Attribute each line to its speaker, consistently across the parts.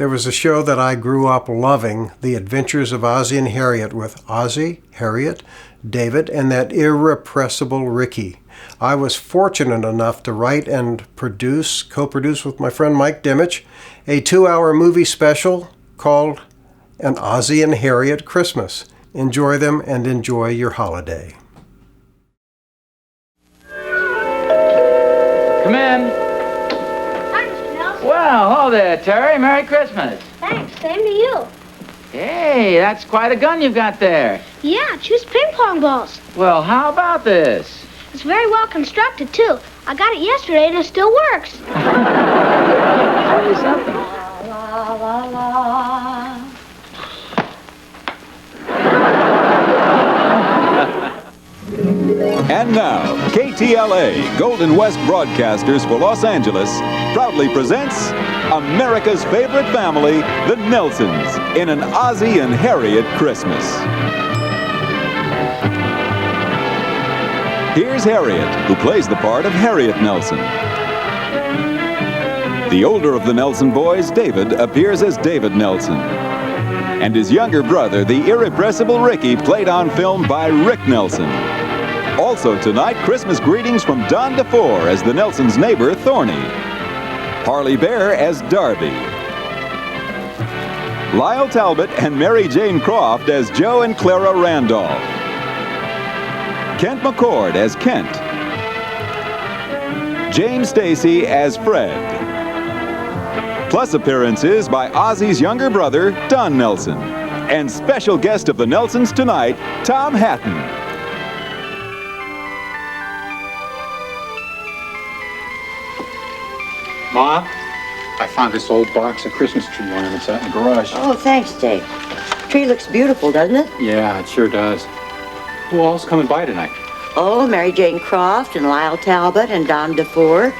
Speaker 1: There was a show that I grew up loving, The Adventures of Ozzie and Harriet, with Ozzie, Harriet, David, and that irrepressible Ricky. I was fortunate enough to write and co-produce with my friend Mike Dimich, a 2-hour movie special called An Ozzie and Harriet Christmas. Enjoy them and enjoy your holiday.
Speaker 2: Come in.
Speaker 3: Hi, Mr. Nelson.
Speaker 2: Well, hello there, Terry. Merry Christmas.
Speaker 3: Thanks, same to you.
Speaker 2: Hey, that's quite a gun you've got there.
Speaker 3: Yeah, choose ping pong balls.
Speaker 2: Well, how about this?
Speaker 3: It's very well constructed, too. I got it yesterday and it still works.
Speaker 2: Tell you something.
Speaker 3: La, la, la.
Speaker 4: And now, KTLA, Golden West Broadcasters for Los Angeles, proudly presents America's favorite family, the Nelsons, in An Ozzie and Harriet Christmas. Here's Harriet, who plays the part of Harriet Nelson. The older of the Nelson boys, David, appears as David Nelson. And his younger brother, the irrepressible Ricky, played on film by Rick Nelson. Also tonight, Christmas greetings from Don DeFore as the Nelsons' neighbor, Thorny. Parley Baer as Darby. Lyle Talbot and Mary Jane Croft as Joe and Clara Randolph. Kent McCord as Kent. James Stacy as Fred. Plus appearances by Ozzie's younger brother, Don Nelson. And special guest of the Nelsons tonight, Tom Hatten.
Speaker 5: Ma, I found this old box of Christmas tree ornaments out in the garage.
Speaker 6: Oh, thanks, Dave. Tree looks beautiful, doesn't it?
Speaker 5: Yeah, it sure does. Who all's coming by tonight?
Speaker 6: Oh, Mary Jane Croft and Lyle Talbot and Don DeFore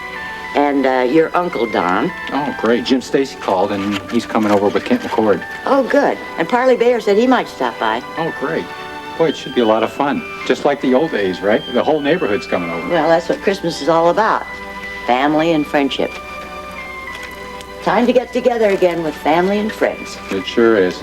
Speaker 6: and your Uncle Don.
Speaker 5: Oh, great. Jim Stacy called, and he's coming over with Kent McCord.
Speaker 6: Oh, good. And Parley Baer said he might stop by.
Speaker 5: Oh, great. Boy, it should be a lot of fun. Just like the old days, right? The whole neighborhood's coming over.
Speaker 6: Well, that's what Christmas is all about. Family and friendship. Time to get together again with family and friends.
Speaker 5: It sure is.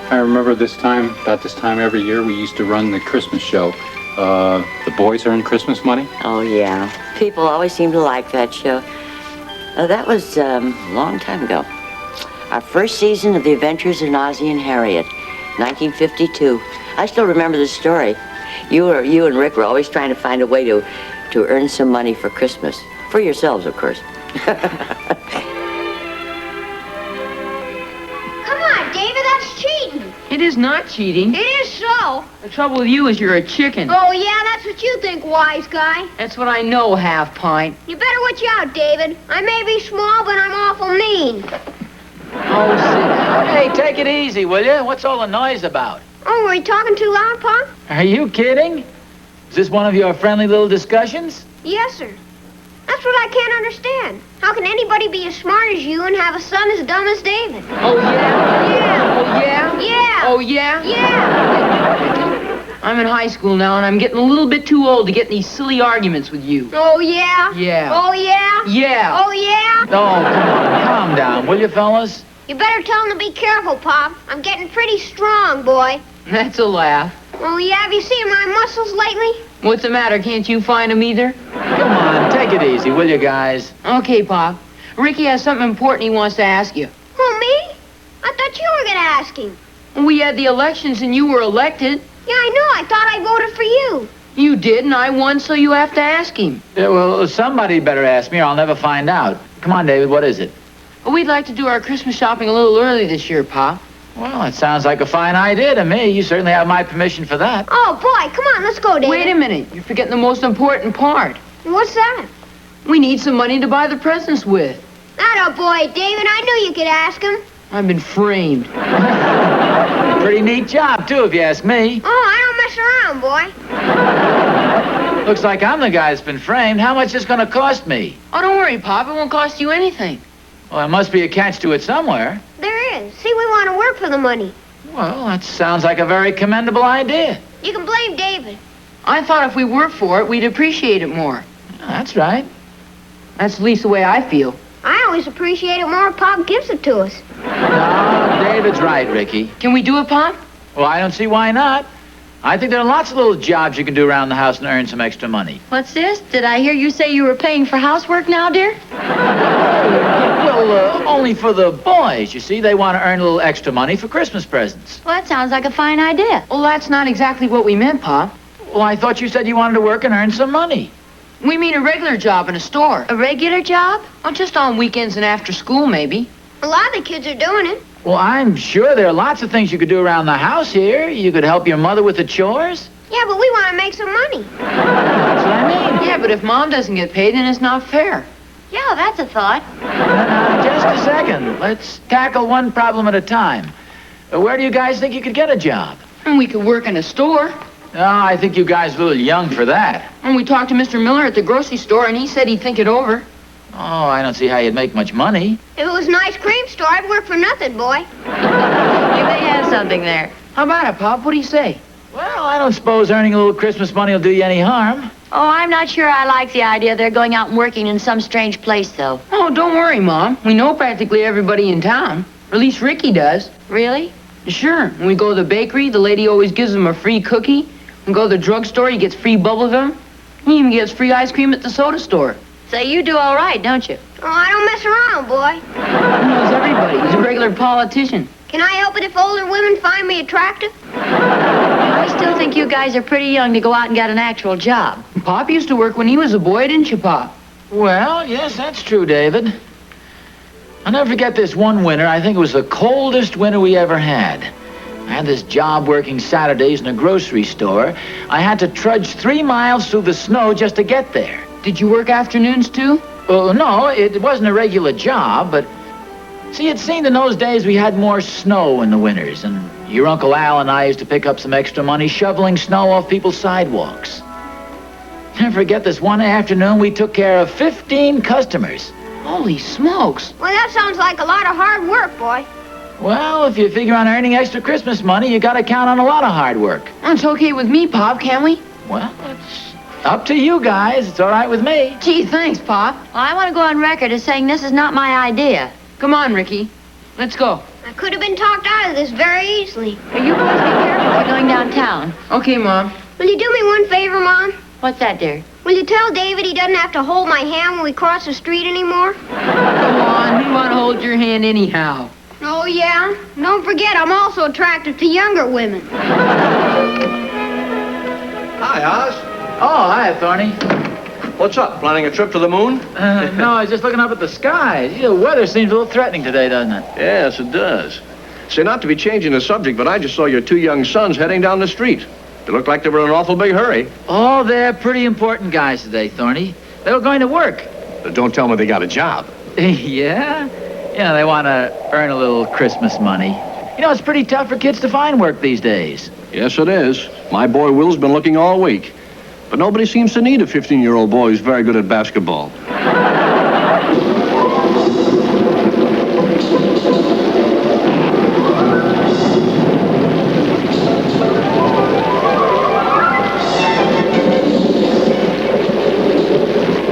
Speaker 5: I remember about this time every year, we used to run the Christmas show. The boys earn Christmas money.
Speaker 6: Oh, yeah. People always seem to like that show. That was a long time ago. Our first season of The Adventures of Ozzie and Harriet, 1952. I still remember the story. You and Rick were always trying to find a way to earn some money for Christmas. For yourselves, of course.
Speaker 7: It is not cheating.
Speaker 3: It is so.
Speaker 7: The trouble with you is you're a chicken.
Speaker 3: Oh, yeah, that's what you think, wise guy.
Speaker 7: That's what I know, half pint.
Speaker 3: You better watch out, David. I may be small, but I'm awful mean.
Speaker 7: Oh, sit down.
Speaker 2: Hey, take it easy, will you? What's all the noise about?
Speaker 3: Oh, were you talking too loud, Pa?
Speaker 2: Are you kidding? Is this one of your friendly little discussions?
Speaker 3: Yes, sir. That's what I can't understand. How can anybody be as smart as you and have a son as dumb as David?
Speaker 7: Oh, yeah?
Speaker 3: Yeah.
Speaker 7: Oh, yeah?
Speaker 3: Yeah.
Speaker 7: Oh, yeah?
Speaker 3: Yeah.
Speaker 7: I'm in high school now, and I'm getting a little bit too old to get in these silly arguments with you.
Speaker 3: Oh, yeah?
Speaker 7: Yeah.
Speaker 3: Oh, yeah?
Speaker 7: Yeah.
Speaker 3: Oh, yeah?
Speaker 2: Oh, come on, calm down, will you, fellas?
Speaker 3: You better tell him to be careful, Pop. I'm getting pretty strong, boy.
Speaker 7: That's a laugh.
Speaker 3: Oh, yeah? Have you seen my muscles lately?
Speaker 7: What's the matter? Can't you find them either?
Speaker 2: Come on, take it easy, will you, guys?
Speaker 7: Okay, Pop. Ricky has something important he wants to ask you.
Speaker 3: Who, me? I thought you were going to ask him.
Speaker 7: We had the elections and you were elected.
Speaker 3: Yeah, I know. I thought I voted for you.
Speaker 7: You did, and I won, so you have to ask him.
Speaker 2: Yeah, well, somebody better ask me or I'll never find out. Come on, David, what is it?
Speaker 7: We'd like to do our Christmas shopping a little early this year, Pop.
Speaker 2: Well, it sounds like a fine idea to me. You certainly have my permission for that.
Speaker 3: Oh, boy. Come on, let's go, David.
Speaker 7: Wait a minute. You're forgetting the most important part.
Speaker 3: What's that?
Speaker 7: We need some money to buy the presents with.
Speaker 3: Atta boy, David. I knew you could ask him.
Speaker 7: I've been framed.
Speaker 2: Pretty neat job, too, if you ask me.
Speaker 3: Oh, I don't mess around, boy.
Speaker 2: Looks like I'm the guy that's been framed. How much is it going to cost me?
Speaker 7: Oh, don't worry, Pop. It won't cost you anything.
Speaker 2: Well, there must be a catch to it somewhere.
Speaker 3: There is. See, we want to work for the money.
Speaker 2: Well, that sounds like a very commendable idea.
Speaker 3: You can blame David.
Speaker 7: I thought if we worked for it, we'd appreciate it more.
Speaker 2: Yeah, that's right.
Speaker 7: That's at least the way I feel.
Speaker 3: I always appreciate it more if Pop gives it to us.
Speaker 2: No, David's right, Ricky.
Speaker 7: Can we do it, Pop?
Speaker 2: Well, I don't see why not. I think there are lots of little jobs you can do around the house and earn some extra money.
Speaker 6: What's this? Did I hear you say you were paying for housework now, dear?
Speaker 2: Well, only for the boys. You see, they want to earn a little extra money for Christmas presents.
Speaker 6: Well, that sounds like a fine idea.
Speaker 7: Well, that's not exactly what we meant, Pop.
Speaker 2: Well, I thought you said you wanted to work and earn some money.
Speaker 7: We mean a regular job in a store.
Speaker 6: A regular job?
Speaker 7: Well, just on weekends and after school, maybe.
Speaker 3: A lot of the kids are doing it.
Speaker 2: Well, I'm sure there are lots of things you could do around the house here. You could help your mother with the chores.
Speaker 3: Yeah, but we want to make some money.
Speaker 2: That's what I mean.
Speaker 7: Yeah, but if Mom doesn't get paid, then it's not fair.
Speaker 6: Yeah, that's a thought.
Speaker 2: Just a second. Let's tackle one problem at a time. Where do you guys think you could get a job?
Speaker 7: And we could work in a store.
Speaker 2: Oh, I think you guys are a little young for that.
Speaker 7: And we talked to Mr. Miller at the grocery store, and he said he'd think it over.
Speaker 2: Oh, I don't see how you'd make much money.
Speaker 3: If it was an ice cream store, I'd work for nothing, boy.
Speaker 6: You may have something there.
Speaker 7: How about it, Pop? What do you say?
Speaker 2: Well, I don't suppose earning a little Christmas money will do you any harm.
Speaker 6: Oh, I'm not sure I like the idea they're going out and working in some strange place, though.
Speaker 7: Oh, don't worry, Mom. We know practically everybody in town. Or at least Ricky does.
Speaker 6: Really?
Speaker 7: Sure. When we go to the bakery, the lady always gives him a free cookie. When we go to the drugstore, he gets free bubble gum. He even gets free ice cream at the soda store.
Speaker 6: So you do all right, don't you?
Speaker 3: Oh, I don't mess around, boy.
Speaker 7: He knows everybody. He's a regular politician.
Speaker 3: Can I help it if older women find me attractive?
Speaker 6: I still think you guys are pretty young to go out and get an actual job.
Speaker 7: Pop used to work when he was a boy, didn't you, Pop?
Speaker 2: Well, yes, that's true, David. I'll never forget this one winter. I think it was the coldest winter we ever had. I had this job working Saturdays in a grocery store. I had to trudge 3 miles through the snow just to get there.
Speaker 7: Did you work afternoons, too?
Speaker 2: Well, no, it wasn't a regular job, but... See, it seemed in those days we had more snow in the winters, and your Uncle Al and I used to pick up some extra money shoveling snow off people's sidewalks. Never forget this one afternoon we took care of 15 customers.
Speaker 7: Holy smokes.
Speaker 3: Well, that sounds like a lot of hard work, boy.
Speaker 2: Well, if you figure on earning extra Christmas money, you gotta count on a lot of hard work.
Speaker 7: It's okay with me, Pop, can't we?
Speaker 2: Well, it's up to you guys. It's all right with me.
Speaker 7: Gee, thanks, Pop.
Speaker 6: Well, I want to go on record as saying this is not my idea.
Speaker 7: Come on, Ricky. Let's go.
Speaker 3: I could have been talked out of this very easily.
Speaker 6: Well, you boys be careful if you're going downtown.
Speaker 7: Okay, Mom.
Speaker 3: Will you do me one favor, Mom?
Speaker 6: What's that, dear?
Speaker 3: Will you tell David he doesn't have to hold my hand when we cross the street anymore?
Speaker 7: Come on, we want to hold your hand anyhow.
Speaker 3: Oh, yeah? Don't forget, I'm also attracted to younger women.
Speaker 8: Hi, Oz.
Speaker 2: Oh, hi, Thorny.
Speaker 8: What's up? Planning a trip to the moon?
Speaker 2: No, I was just looking up at the sky. The weather seems a little threatening today, doesn't it?
Speaker 8: Yes, it does. Say, not to be changing the subject, but I just saw your 2 young sons heading down the street. They looked like they were in an awful big hurry.
Speaker 2: Oh, they're pretty important guys today, Thorny. They were going to work.
Speaker 8: Don't tell me they got a job.
Speaker 2: Yeah? Yeah, they want to earn a little Christmas money. You know, it's pretty tough for kids to find work these days.
Speaker 8: Yes, it is. My boy Will's been looking all week. But nobody seems to need a 15-year-old boy who's very good at basketball.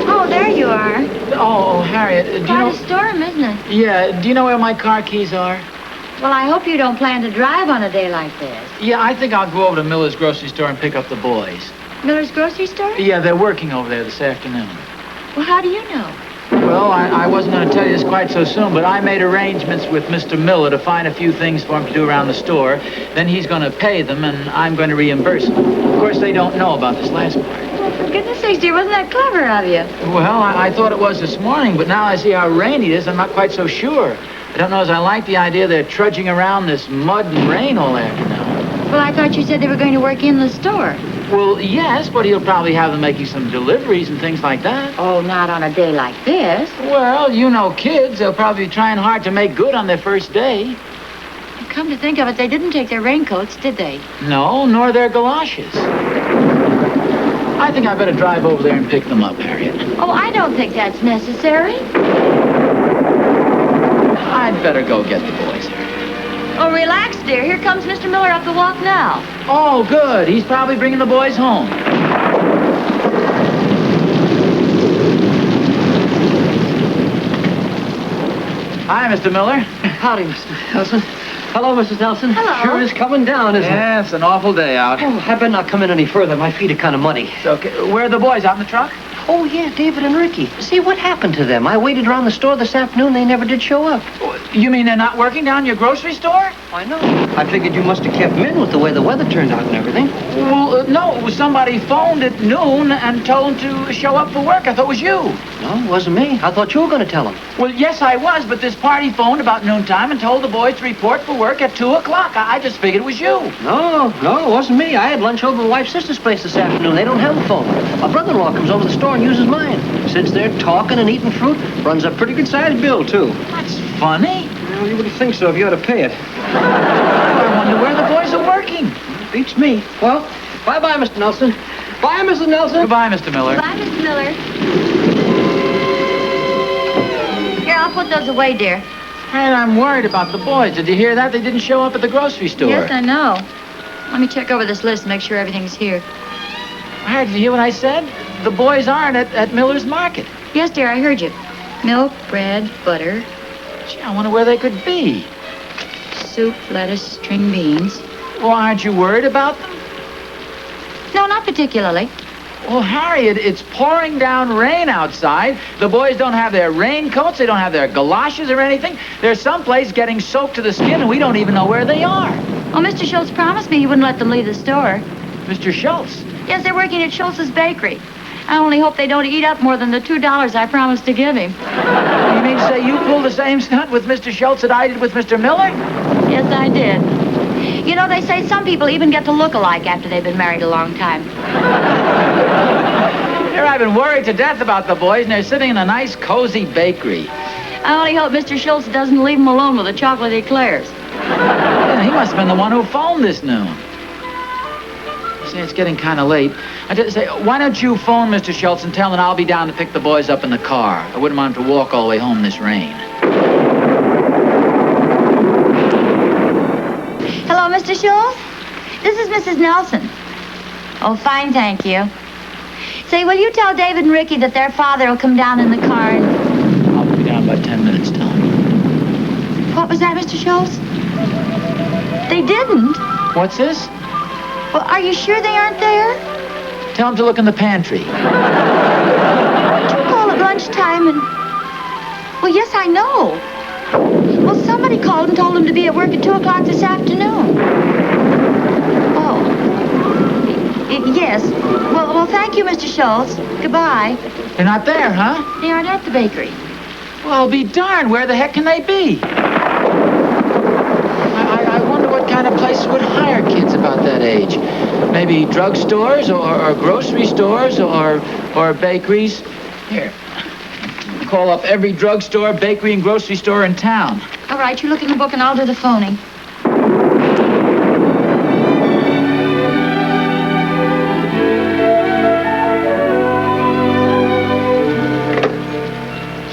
Speaker 6: Oh, there you are.
Speaker 2: Oh, Harriet, do you
Speaker 6: Quite
Speaker 2: know...
Speaker 6: a storm, isn't it?
Speaker 2: Yeah, do you know where my car keys are?
Speaker 6: Well, I hope you don't plan to drive on a day like this.
Speaker 2: Yeah, I think I'll go over to Miller's grocery store and pick up the boys.
Speaker 6: Miller's grocery store?
Speaker 2: Yeah, they're working over there this afternoon.
Speaker 6: Well, how do you know?
Speaker 2: Well, I wasn't going to tell you this quite so soon, but I made arrangements with Mr. Miller to find a few things for him to do around the store. Then he's going to pay them, and I'm going to reimburse him. Of course, they don't know about this last part.
Speaker 6: Well, for goodness sakes, dear, wasn't that clever of you?
Speaker 2: Well, I thought it was this morning, but now I see how rainy it is, I'm not quite so sure. I don't know as I like the idea they're trudging around this mud and rain all afternoon.
Speaker 6: Well, I thought you said they were going to work in the store.
Speaker 2: Well, yes, but he'll probably have them making some deliveries and things like that.
Speaker 6: Oh, not on a day like this.
Speaker 2: Well, you know kids, they'll probably be trying hard to make good on their first day.
Speaker 6: Come to think of it, they didn't take their raincoats, did they?
Speaker 2: No, nor their galoshes. I think I better drive over there and pick them up, Harriet.
Speaker 6: Oh, I don't think that's necessary.
Speaker 2: I'd better go get the boys, Harriet.
Speaker 6: Oh, relax, dear. Here comes Mr. Miller up the walk now.
Speaker 2: Oh, good. He's probably bringing the boys home. Hi, Mr. Miller.
Speaker 9: Howdy, Mr. Nelson. Hello, Mrs. Nelson.
Speaker 3: Hello.
Speaker 9: Sure is coming down, isn't it?
Speaker 2: Yeah, it's an awful day out.
Speaker 9: Oh, I better not come in any further. My feet are kind of muddy.
Speaker 2: It's okay. Where are the boys? Out in the truck?
Speaker 9: Oh, yeah, David and Ricky. See, what happened to them? I waited around the store this afternoon. They never did show up.
Speaker 2: You mean they're not working down your grocery store?
Speaker 9: I know. I figured you must have kept them in with the way the weather turned out and everything.
Speaker 2: Well, no. Somebody phoned at noon and told them to show up for work. I thought it was you.
Speaker 9: No, it wasn't me. I thought you were going to tell them.
Speaker 2: Well, yes, I was, but this party phoned about noontime and told the boys to report for work at 2 o'clock. I just figured it was you.
Speaker 9: No, it wasn't me. I had lunch over at my wife's sister's place this afternoon. They don't have a phone. My brother-in-law comes over to the store and uses mine. Sits there talking and eating fruit. Runs a pretty good-sized bill, too.
Speaker 2: That's funny.
Speaker 9: Well, you wouldn't think so if you had to pay it.
Speaker 2: I wonder where the boys are working.
Speaker 9: Beats me. Well, bye-bye, Mr. Nelson. Bye, Mrs. Nelson.
Speaker 2: Goodbye, Mr. Miller.
Speaker 3: Bye, Mr. Miller. Here, I'll put those away, dear.
Speaker 2: Hey, I'm worried about the boys. Did you hear that? They didn't show up at the grocery store.
Speaker 10: Yes, I know. Let me check over this list and make sure everything's here.
Speaker 2: Hey, did you hear what I said? The boys aren't at Miller's Market.
Speaker 10: Yes, dear, I heard you. Milk, bread, butter,
Speaker 2: Gee, I wonder where they could be.
Speaker 10: soup, lettuce, string beans.
Speaker 2: Well, aren't you worried about them?
Speaker 10: No, not particularly.
Speaker 2: Well, Harriet, it's pouring down rain outside. The boys don't have their raincoats. They don't have their galoshes or anything. They're someplace getting soaked to the skin, and we don't even know where they are.
Speaker 10: Well, Mr. Schultz promised me he wouldn't let them leave the store.
Speaker 2: Mr. Schultz?
Speaker 10: Yes, they're working at Schultz's bakery. I only hope they don't eat up more than the $2 I promised to give him.
Speaker 2: You mean to say you pulled the same stunt with Mr. Schultz that I did with Mr. Miller?
Speaker 10: Yes, I did. You know, they say some people even get to look alike after they've been married a long time.
Speaker 2: Here I've been worried to death about the boys, and they're sitting in a nice, cozy bakery.
Speaker 10: I only hope Mr. Schultz doesn't leave them alone with the chocolate eclairs.
Speaker 2: Yeah, he must have been the one who phoned this noon. Say, it's getting kind of late. I just say, why don't you phone Mr. Schultz and tell him I'll be down to pick the boys up in the car. I wouldn't want him to walk all the way home in this rain.
Speaker 10: Hello, Mr. Schultz? This is Mrs. Nelson. Oh, fine, thank you. Say, will you tell David and Ricky that their father will come down in the car and...
Speaker 2: I'll be down about 10 minutes, tell him.
Speaker 10: What was that, Mr. Schultz? They didn't?
Speaker 2: What's this?
Speaker 10: Well, are you sure they aren't there?
Speaker 2: Tell him to look in the pantry.
Speaker 10: Did you call at lunchtime and... Well, yes, I know. Well, somebody called and told them to be at work at 2 o'clock this afternoon. Oh. Yes. Well, thank you, Mr. Schultz. Goodbye.
Speaker 2: They're not there, huh?
Speaker 10: They aren't at the bakery.
Speaker 2: Well, I'll be darned. Where the heck can they be? I wonder what kind of place would hire kids about that age. Maybe drugstores or grocery stores or bakeries. Here. Call up every drugstore, bakery, and grocery store in town.
Speaker 10: All right, you look in the book and I'll do the phoning.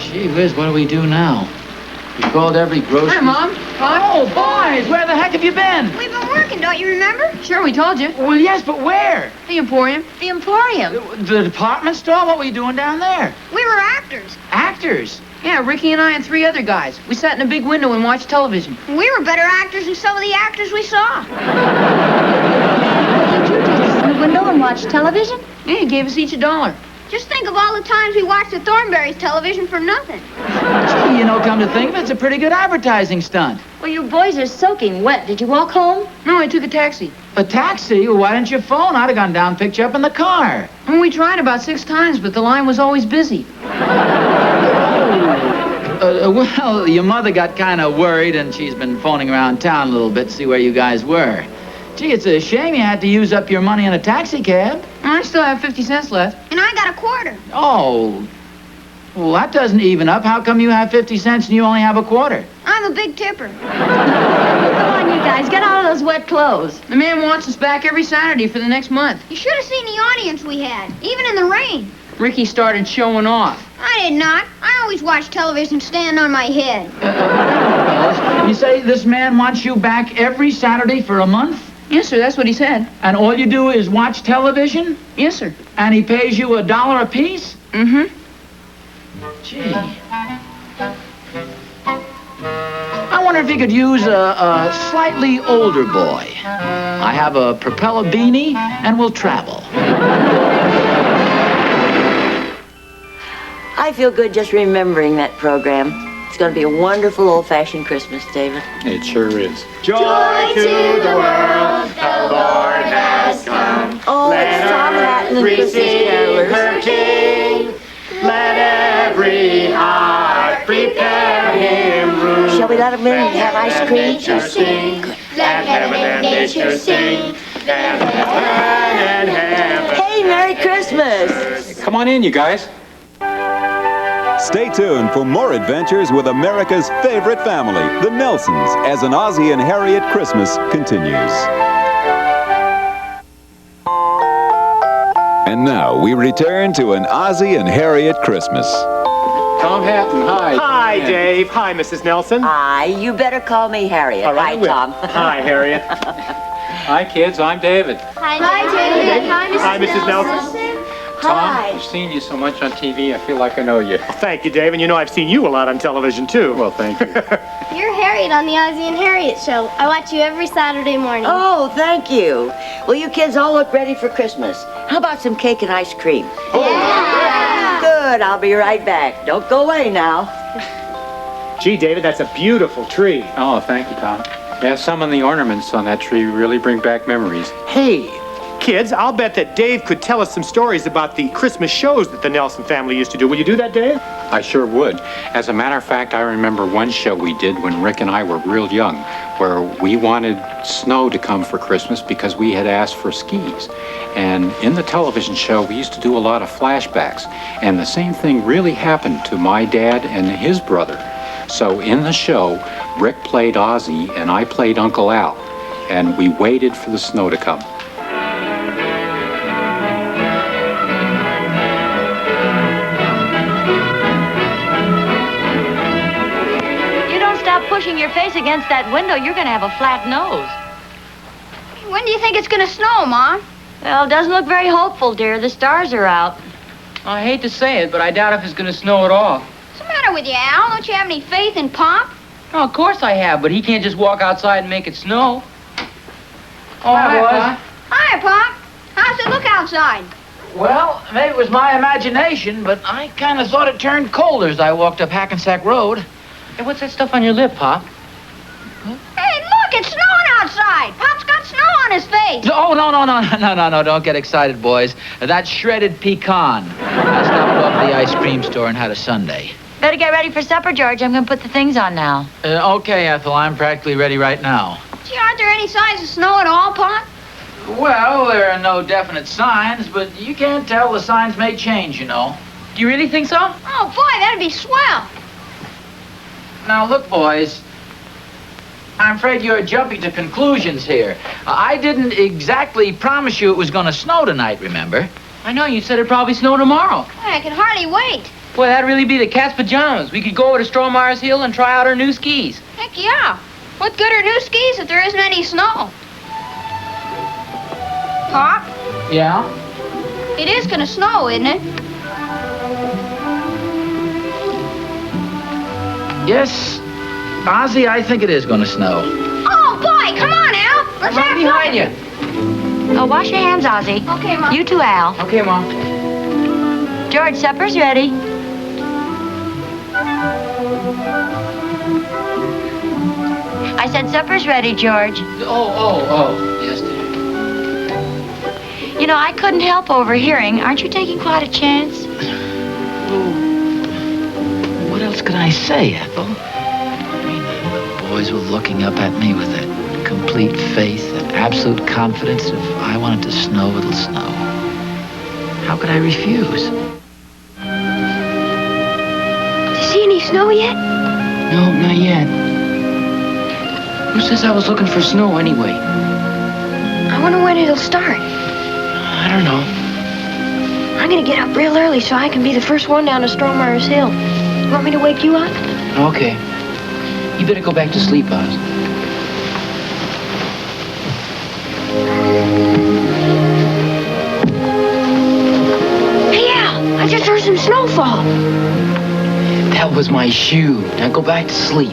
Speaker 2: Gee whiz, what do we do now? We called every grocery...
Speaker 7: Hi, Mom.
Speaker 2: Oh, boys, where the heck have you been?
Speaker 3: We've been working, don't you remember?
Speaker 7: Sure, we told you.
Speaker 2: Well, yes, but where?
Speaker 7: The Emporium.
Speaker 10: The Emporium.
Speaker 2: The department store? What were you doing down there?
Speaker 3: We were actors.
Speaker 2: Actors?
Speaker 7: Yeah, Ricky and I and 3 other guys. We sat in a big window and watched television.
Speaker 3: We were better actors than some of the actors we saw.
Speaker 10: Did you just sit in the window and watch television?
Speaker 7: Yeah, he gave us each $1.
Speaker 3: Just think of all the times we watched the Thornberrys television for nothing.
Speaker 2: Gee, you know, come to think of it, it's a pretty good advertising stunt.
Speaker 10: Well, you boys are soaking wet. Did you walk home?
Speaker 7: No, I took a taxi.
Speaker 2: A taxi? Well, why didn't you phone? I'd have gone down and picked you up in the car.
Speaker 7: And we tried about 6 times, but the line was always busy.
Speaker 2: Well, your mother got kind of worried, and she's been phoning around town a little bit to see where you guys were. Gee, it's a shame you had to use up your money on a taxi cab.
Speaker 7: I still have 50 cents left.
Speaker 3: And I got a quarter.
Speaker 2: Oh, well, that doesn't even up. How come you have 50 cents and you only have a quarter?
Speaker 3: I'm a big tipper.
Speaker 10: Come on, you guys. Get out of those wet clothes.
Speaker 7: The man wants us back every Saturday for the next month.
Speaker 3: You should have seen the audience we had, even in the rain.
Speaker 7: Ricky started showing off.
Speaker 3: I did not. I always watch television standing on my head.
Speaker 2: You say this man wants you back every Saturday for a month?
Speaker 7: Yes, sir, that's what he said.
Speaker 2: And all you do is watch television?
Speaker 7: Yes, sir.
Speaker 2: And he pays you $1 apiece?
Speaker 7: Mm-hmm.
Speaker 2: Gee. wonder if you could use a slightly older boy. I have a propeller beanie, and we'll travel.
Speaker 6: I feel good just remembering that program. It's going to be a wonderful old-fashioned Christmas, David.
Speaker 5: It sure is.
Speaker 11: Joy to the world, the Lord has come.
Speaker 6: Oh, it's Tom Hatten and Christmas carolers.
Speaker 11: Her King. Let every heart prepare him room.
Speaker 6: Shall we let him in and have ice cream?
Speaker 11: Nature sing. Let heaven and nature sing. And heaven and heaven.
Speaker 6: Hey, Merry Christmas!
Speaker 5: Come on in, you guys.
Speaker 4: Stay tuned for more adventures with America's favorite family, the Nelsons, as an Ozzie and Harriet Christmas continues. And now we return to an Ozzie and Harriet Christmas.
Speaker 5: Tom Hatten, hi.
Speaker 12: Hi, Dave. Hi, Mrs. Nelson.
Speaker 6: Hi, you better call me Harriet.
Speaker 12: All right,
Speaker 6: Hi, Tom.
Speaker 12: Hi, Harriet.
Speaker 5: Hi, kids. I'm David.
Speaker 3: Hi, David.
Speaker 12: Hi, Mrs. Nelson.
Speaker 5: Tom,
Speaker 6: Hi.
Speaker 5: I've seen you so much on TV, I feel like I know you.
Speaker 12: Thank you, Dave. And you know I've seen you a lot on television, too.
Speaker 5: Well, thank you.
Speaker 3: You're Harriet on the Ozzie and Harriet show. I watch you every Saturday morning.
Speaker 6: Oh, thank you. Well, you kids all look ready for Christmas. How about some cake and ice cream?
Speaker 3: Yeah.
Speaker 6: Good, I'll be right back. Don't go away now.
Speaker 12: Gee, David, that's a beautiful tree.
Speaker 5: Oh, thank you, Tom. Yeah, some of the ornaments on that tree really bring back memories.
Speaker 12: Hey, kids, I'll bet that Dave could tell us some stories about the Christmas shows that the Nelson family used to do. Will you do that, Dave?
Speaker 5: I sure would. As a matter of fact, I remember one show we did when Rick and I were real young, where we wanted snow to come for Christmas because we had asked for skis. And in the television show, we used to do a lot of flashbacks. And the same thing really happened to my dad and his brother. So in the show, Rick played Ozzie and I played Uncle Al. And we waited for the snow to come.
Speaker 10: Pushing your face against that window, you're going to have a flat nose.
Speaker 3: When do you think it's going to snow, Mom?
Speaker 10: Well, it doesn't look very hopeful, dear. The stars are out.
Speaker 7: I hate to say it, but I doubt if it's going to snow at all.
Speaker 3: What's the matter with you, Al? Don't you have any faith in Pop?
Speaker 7: Oh, of course I have, but he can't just walk outside and make it snow. Oh,
Speaker 2: Hi,
Speaker 7: boys.
Speaker 3: Hi, Pop. How's it look outside?
Speaker 2: Well, maybe it was my imagination, but I kind of thought it turned colder as I walked up Hackensack Road.
Speaker 7: Hey, what's that stuff on your lip, Pop?
Speaker 3: Hey, look, it's snowing outside. Pop's got snow on his face.
Speaker 2: Oh, no, don't get excited, boys. That's shredded pecan. I stopped off at the ice cream store and had a sundae.
Speaker 10: Better get ready for supper, George. I'm going to put the things on now.
Speaker 2: Okay, Ethel, I'm practically ready right now.
Speaker 3: Gee, aren't there any signs of snow at all, Pop?
Speaker 2: Well, there are no definite signs, but you can't tell. The signs may change, you know.
Speaker 7: Do you really think so?
Speaker 3: Oh, boy, that'd be swell.
Speaker 2: Now, look, boys. I'm afraid you're jumping to conclusions here. I didn't exactly promise you it was going to snow tonight, remember?
Speaker 7: I know, you said it'd probably snow tomorrow.
Speaker 3: I can hardly wait.
Speaker 7: Boy, that'd really be the cat's pajamas. We could go over to Strohmeyer's Hill and try out our new skis.
Speaker 3: Heck yeah. What good are new skis if there isn't any snow? Pop,
Speaker 2: Yeah?
Speaker 3: it is going to snow, isn't it?
Speaker 2: Yes, Ozzie, I think it is going to snow.
Speaker 3: Oh, boy, come on, Al. Let's
Speaker 7: Right
Speaker 3: have
Speaker 7: behind
Speaker 3: fun.
Speaker 7: you.
Speaker 10: Oh, wash your hands, Ozzie.
Speaker 3: Okay, Mom.
Speaker 10: You too, Al.
Speaker 7: Okay, Mom.
Speaker 10: George, supper's ready. I said supper's ready, George.
Speaker 2: Oh, yes, dear.
Speaker 10: You know, I couldn't help overhearing. Aren't you taking quite a chance?
Speaker 2: What else could I say, Ethel? I mean, the boys were looking up at me with that complete faith, that absolute confidence that if I want it to snow, it'll snow. How could I refuse?
Speaker 3: Do you see any snow yet?
Speaker 7: No, not yet. Who says I was looking for snow anyway?
Speaker 3: I wonder when it'll start.
Speaker 7: I don't know.
Speaker 3: I'm going to get up real early so I can be the first one down to Strohmeyer's Hill. You want me to wake you up?
Speaker 7: Okay. You better go back to sleep, Oz.
Speaker 3: Hey, Al, I just heard some snow fall.
Speaker 7: That was my shoe. Now go back to sleep.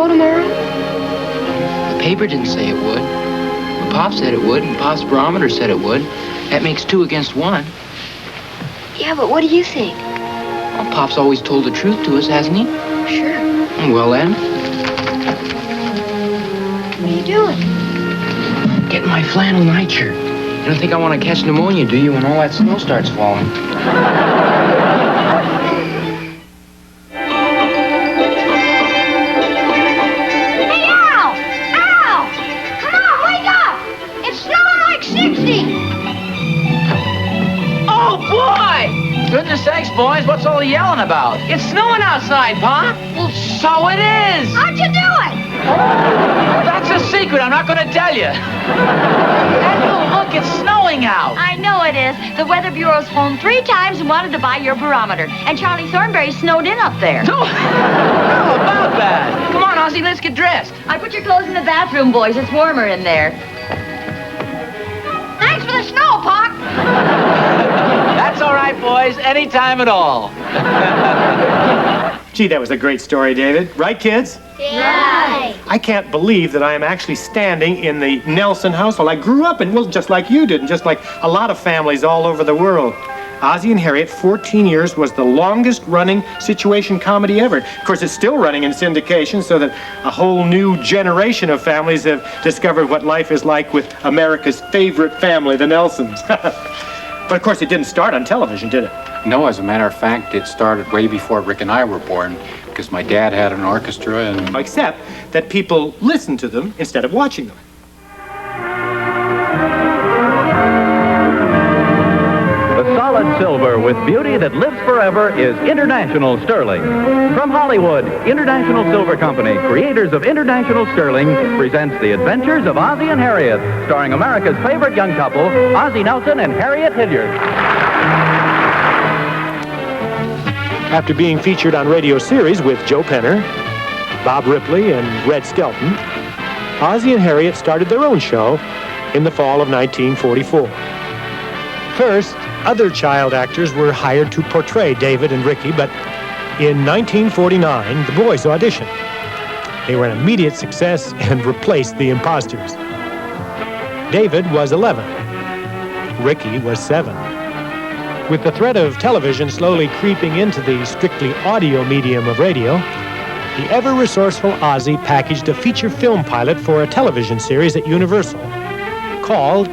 Speaker 7: snow tomorrow? The paper didn't say it would. But Pop said it would, and Pop's barometer said it would. That makes 2 against 1.
Speaker 3: Yeah, but what do you think?
Speaker 7: Well, Pop's always told the truth to us, hasn't he?
Speaker 3: Sure.
Speaker 7: Well, then.
Speaker 3: What are you doing?
Speaker 7: Getting my flannel nightshirt. You don't think I want to catch pneumonia, do you, when all that snow starts falling?
Speaker 3: Hey, Al! Al! Come on, wake up! It's snowing like 60!
Speaker 2: Oh, boy! Goodness sakes, boys, what's all the yelling about? It's snowing outside, Pa. Well, so it is.
Speaker 3: How'd you do it?
Speaker 2: That's a secret. I'm not going to tell you. And look, it's snowing out.
Speaker 10: I know it is. The Weather Bureau's phoned 3 times and wanted to buy your barometer. And Charlie Thornberry snowed in up there.
Speaker 2: No, how about that? Come on, Ozzie, let's get dressed.
Speaker 10: I put your clothes in the bathroom, boys. It's warmer in there.
Speaker 3: Thanks for the snow, Pop.
Speaker 2: That's all right, boys. Anytime at all.
Speaker 12: Gee, that was a great story, David. Right, kids?
Speaker 3: Yeah.
Speaker 12: I can't believe that I am actually standing in the Nelson household. I grew up in, well, just like you did, and just like a lot of families all over the world. Ozzie and Harriet, 14 years, was the longest running situation comedy ever. Of course, it's still running in syndication, so that a whole new generation of families have discovered what life is like with America's favorite family, the Nelsons. But of course, it didn't start on television, did it?
Speaker 5: No, as a matter of fact, it started way before Rick and I were born, because my dad had an orchestra and...
Speaker 12: Except that people listened to them instead of watching them.
Speaker 13: The solid silver with beauty that lives forever is International Sterling. From Hollywood, International Silver Company, creators of International Sterling, presents The Adventures of Ozzie and Harriet, starring America's favorite young couple, Ozzie Nelson and Harriet Hilliard.
Speaker 12: After being featured on radio series with Joe Penner, Bob Ripley, and Red Skelton, Ozzie and Harriet started their own show in the fall of 1944. First, other child actors were hired to portray David and Ricky, but in 1949, the boys auditioned. They were an immediate success and replaced the imposters. David was 11. Ricky was 7. With the threat of television slowly creeping into the strictly audio medium of radio, the ever-resourceful Ozzie packaged a feature film pilot for a television series at Universal called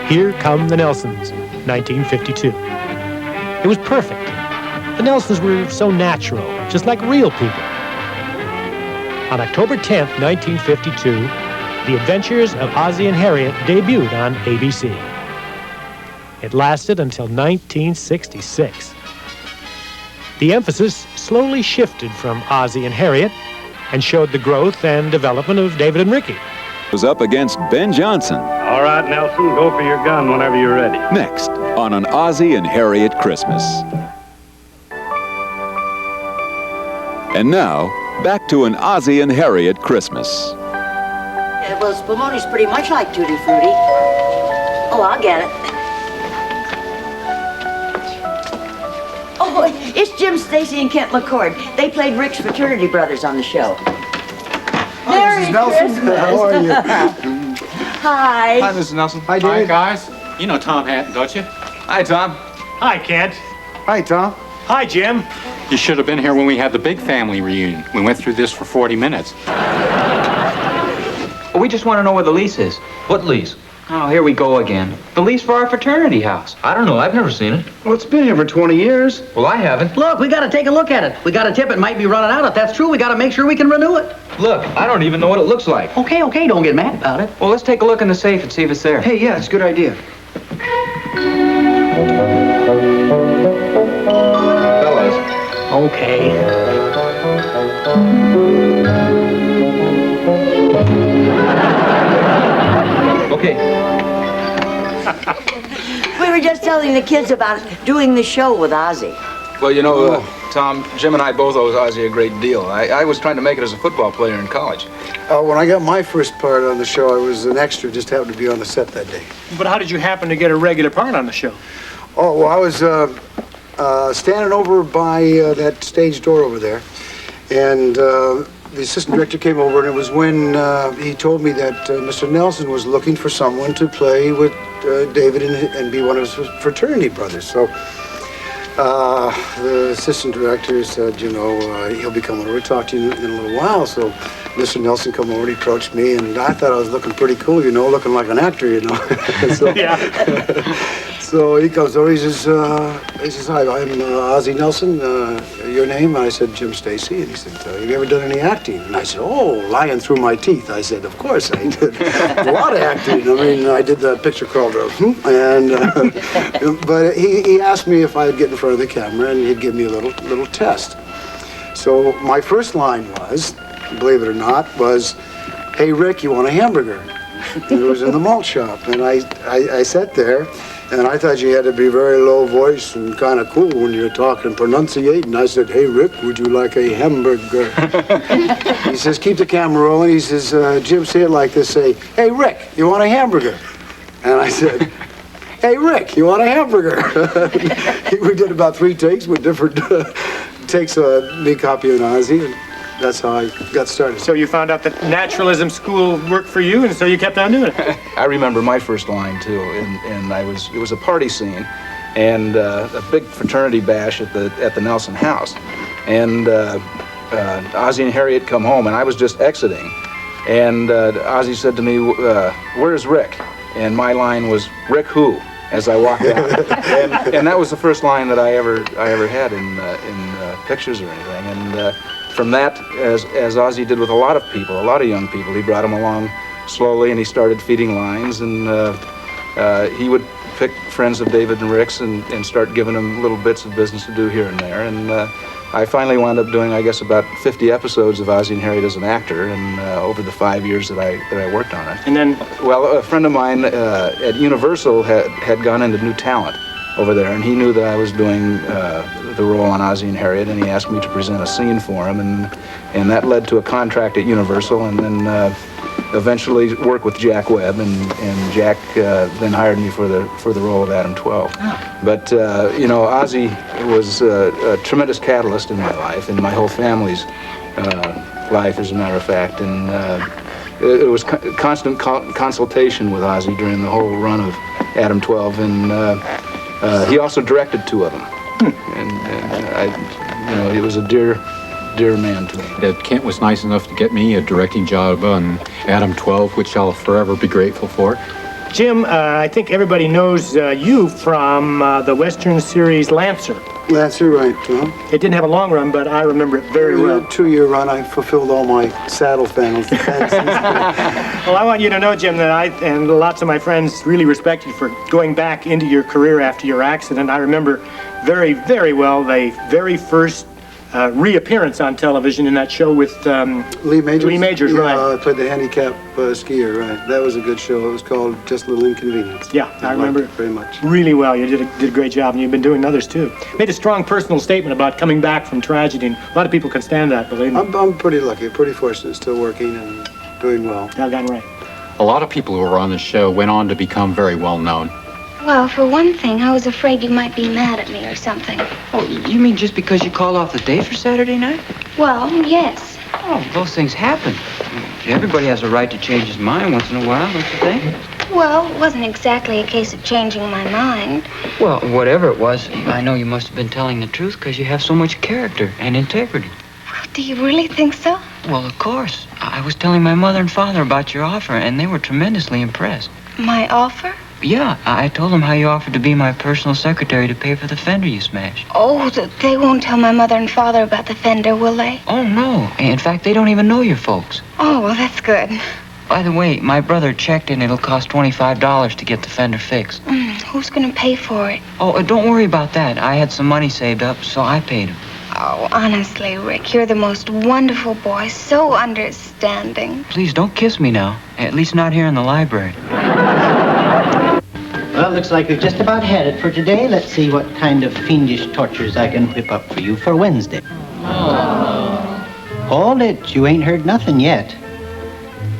Speaker 12: Here Come the Nelsons, 1952. It was perfect. The Nelsons were so natural, just like real people. On October 10th, 1952, The Adventures of Ozzie and Harriet debuted on ABC. It lasted until 1966. The emphasis slowly shifted from Ozzie and Harriet and showed the growth and development of David and Ricky.
Speaker 4: Was up against Ben Johnson.
Speaker 14: All right, Nelson, go for your gun whenever you're ready.
Speaker 4: Next, on an Ozzie and Harriet Christmas. And now, back to an Ozzie and Harriet Christmas.
Speaker 6: Yeah, well, Spumoni's pretty much like Tutti Frutti. Oh, I'll get it. Oh, it's Jim, Stacy, and Kent McCord. They played Rick's fraternity brothers on the show.
Speaker 15: Hi, Mrs. Nelson. How are you?
Speaker 6: Hi.
Speaker 15: Hi, Mrs. Nelson. Hi,
Speaker 5: Hi,
Speaker 15: David.
Speaker 5: guys. You know Tom Hatten, don't you?
Speaker 15: Hi, Tom.
Speaker 12: Hi, Kent.
Speaker 15: Hi, Tom.
Speaker 12: Hi, Jim.
Speaker 5: You should have been here when we had the big family reunion. We went through this for 40 minutes.
Speaker 2: Well, we just want to know where the lease is.
Speaker 16: What lease?
Speaker 2: Oh, here we go again. The lease for our fraternity house.
Speaker 16: I don't know. I've never seen it.
Speaker 15: Well, it's been here for 20 years.
Speaker 16: Well, I haven't.
Speaker 9: Look, we got to take a look at it. We got a tip it might be running out. If that's true, we got to make sure we can renew it.
Speaker 16: Look, I don't even know what it looks like.
Speaker 9: Okay, don't get mad about it.
Speaker 2: Well, let's take a look in the safe and see if it's there.
Speaker 15: Hey, yeah, it's a good idea.
Speaker 9: Fellas. Okay.
Speaker 16: Okay.
Speaker 6: We were just telling the kids about doing the show with Ozzie.
Speaker 15: Well, you know, Tom, Jim and I both owe Ozzie a great deal. I was trying to make it as a football player in college.
Speaker 17: When I got my first part on the show, I was an extra, just happened to be on the set that day.
Speaker 12: But how did you happen to get a regular part on the show?
Speaker 17: Oh, well, I was standing over by that stage door over there, and the assistant director came over, and it was when he told me that Mr. Nelson was looking for someone to play with David and be one of his fraternity brothers. So the assistant director said, you know, he'll be coming over to talk to you in a little while. So Mr. Nelson come over, he approached me, and I thought I was looking pretty cool, you know, looking like an actor, you know. So, so he comes over, he says, hi, I'm Ozzie Nelson, your name? And I said, Jim Stacy. And he said, have you ever done any acting? And I said, oh, lying through my teeth. I said, of course I did. A lot of acting. I mean, I did that picture called, and, but he asked me if I'd get in front of the camera, and he'd give me a little test. So my first line was, believe it or not, was, hey, Rick, you want a hamburger? And it was in the malt shop. And I sat there, and I thought you had to be very low voice and kind of cool when you're talking, pronunciating. I said, hey, Rick, would you like a hamburger? He says, keep the camera rolling. He says, Jim, say it like this. Say, hey, Rick, you want a hamburger? And I said, hey, Rick, you want a hamburger? We did about 3 takes with different takes of me copying Ozzie. And that's how I got started.
Speaker 12: So you found out that naturalism school worked for you, and so you kept on doing it.
Speaker 15: I remember my first line too, and it was a party scene, and a big fraternity bash at the Nelson house, and Ozzie and Harriet come home, and I was just exiting, and Ozzie said to me, "Where's Rick?" And my line was, "Rick who?" As I walked out, and that was the first line that I ever had in pictures or anything, and. From that, as Ozzie did with a lot of people, a lot of young people, he brought them along slowly, and he started feeding lines, and he would pick friends of David and Rick's and start giving them little bits of business to do here and there. And I finally wound up doing, I guess, about 50 episodes of Ozzie and Harriet as an actor, and over the 5 years that I worked on it.
Speaker 12: And then,
Speaker 15: well, a friend of mine at Universal had gone into new talent over there, and he knew that I was doing the role on Ozzie and Harriet, and he asked me to present a scene for him, and that led to a contract at Universal, and then eventually work with Jack Webb, and Jack then hired me for the role of Adam 12. Oh. But you know, Ozzie was a tremendous catalyst in my life, and my whole family's life, as a matter of fact, and it was constant consultation with Ozzie during the whole run of Adam 12, and he also directed 2 of them, and I, you know, he was a dear man to me.
Speaker 5: Kent was nice enough to get me a directing job on Adam 12, which I'll forever be grateful for.
Speaker 12: Jim, I think everybody knows you from the Western series Lancer.
Speaker 17: Lancer, right, Tom.
Speaker 12: It didn't have a long run, but I remember it very well.
Speaker 17: A 2-year run, I fulfilled all my saddle fantasies.
Speaker 12: Well, I want you to know, Jim, that I and lots of my friends really respect you for going back into your career after your accident. I remember very, very well the very first reappearance on television in that show with
Speaker 17: Lee Majors.
Speaker 12: Lee Majors, right.
Speaker 17: I played the handicap skier, right. That was a good show. It was called Just a Little Inconvenience.
Speaker 12: Yeah, I remember
Speaker 17: it very much.
Speaker 12: Really well. You did a great job, and you've been doing others, too. Made a strong personal statement about coming back from tragedy, and a lot of people can stand that, believe me.
Speaker 17: I'm pretty lucky, pretty fortunate, still working and doing well.
Speaker 12: Doggone right.
Speaker 5: A lot of people who were on the show went on to become very well known.
Speaker 10: Well, for one thing, I was afraid you might be mad at me or something.
Speaker 18: Oh, you mean just because you called off the day for Saturday night?
Speaker 10: Well, yes.
Speaker 18: Oh, those things happen. Everybody has a right to change his mind once in a while, don't you think?
Speaker 10: Well, it wasn't exactly a case of changing my mind.
Speaker 18: Well, whatever it was, I know you must have been telling the truth because you have so much character and integrity.
Speaker 10: Do you really think so?
Speaker 18: Well, of course. I was telling my mother and father about your offer, and they were tremendously impressed.
Speaker 10: My offer?
Speaker 18: Yeah, I told them how you offered to be my personal secretary to pay for the fender you smashed.
Speaker 10: Oh, they won't tell my mother and father about the fender, will they?
Speaker 18: Oh, no. In fact, they don't even know your folks.
Speaker 10: Oh, well, that's good.
Speaker 18: By the way, my brother checked and it'll cost $25 to get the fender fixed.
Speaker 10: Who's going to pay for it?
Speaker 18: Oh, don't worry about that. I had some money saved up, so I paid him.
Speaker 10: Oh, honestly, Rick, you're the most wonderful boy, so understanding.
Speaker 18: Please don't kiss me now, at least not here in the library.
Speaker 19: Well, looks like we've just about had it for today. Let's see what kind of fiendish tortures I can whip up for you for Wednesday. Oh. Hold it, you ain't heard nothing yet.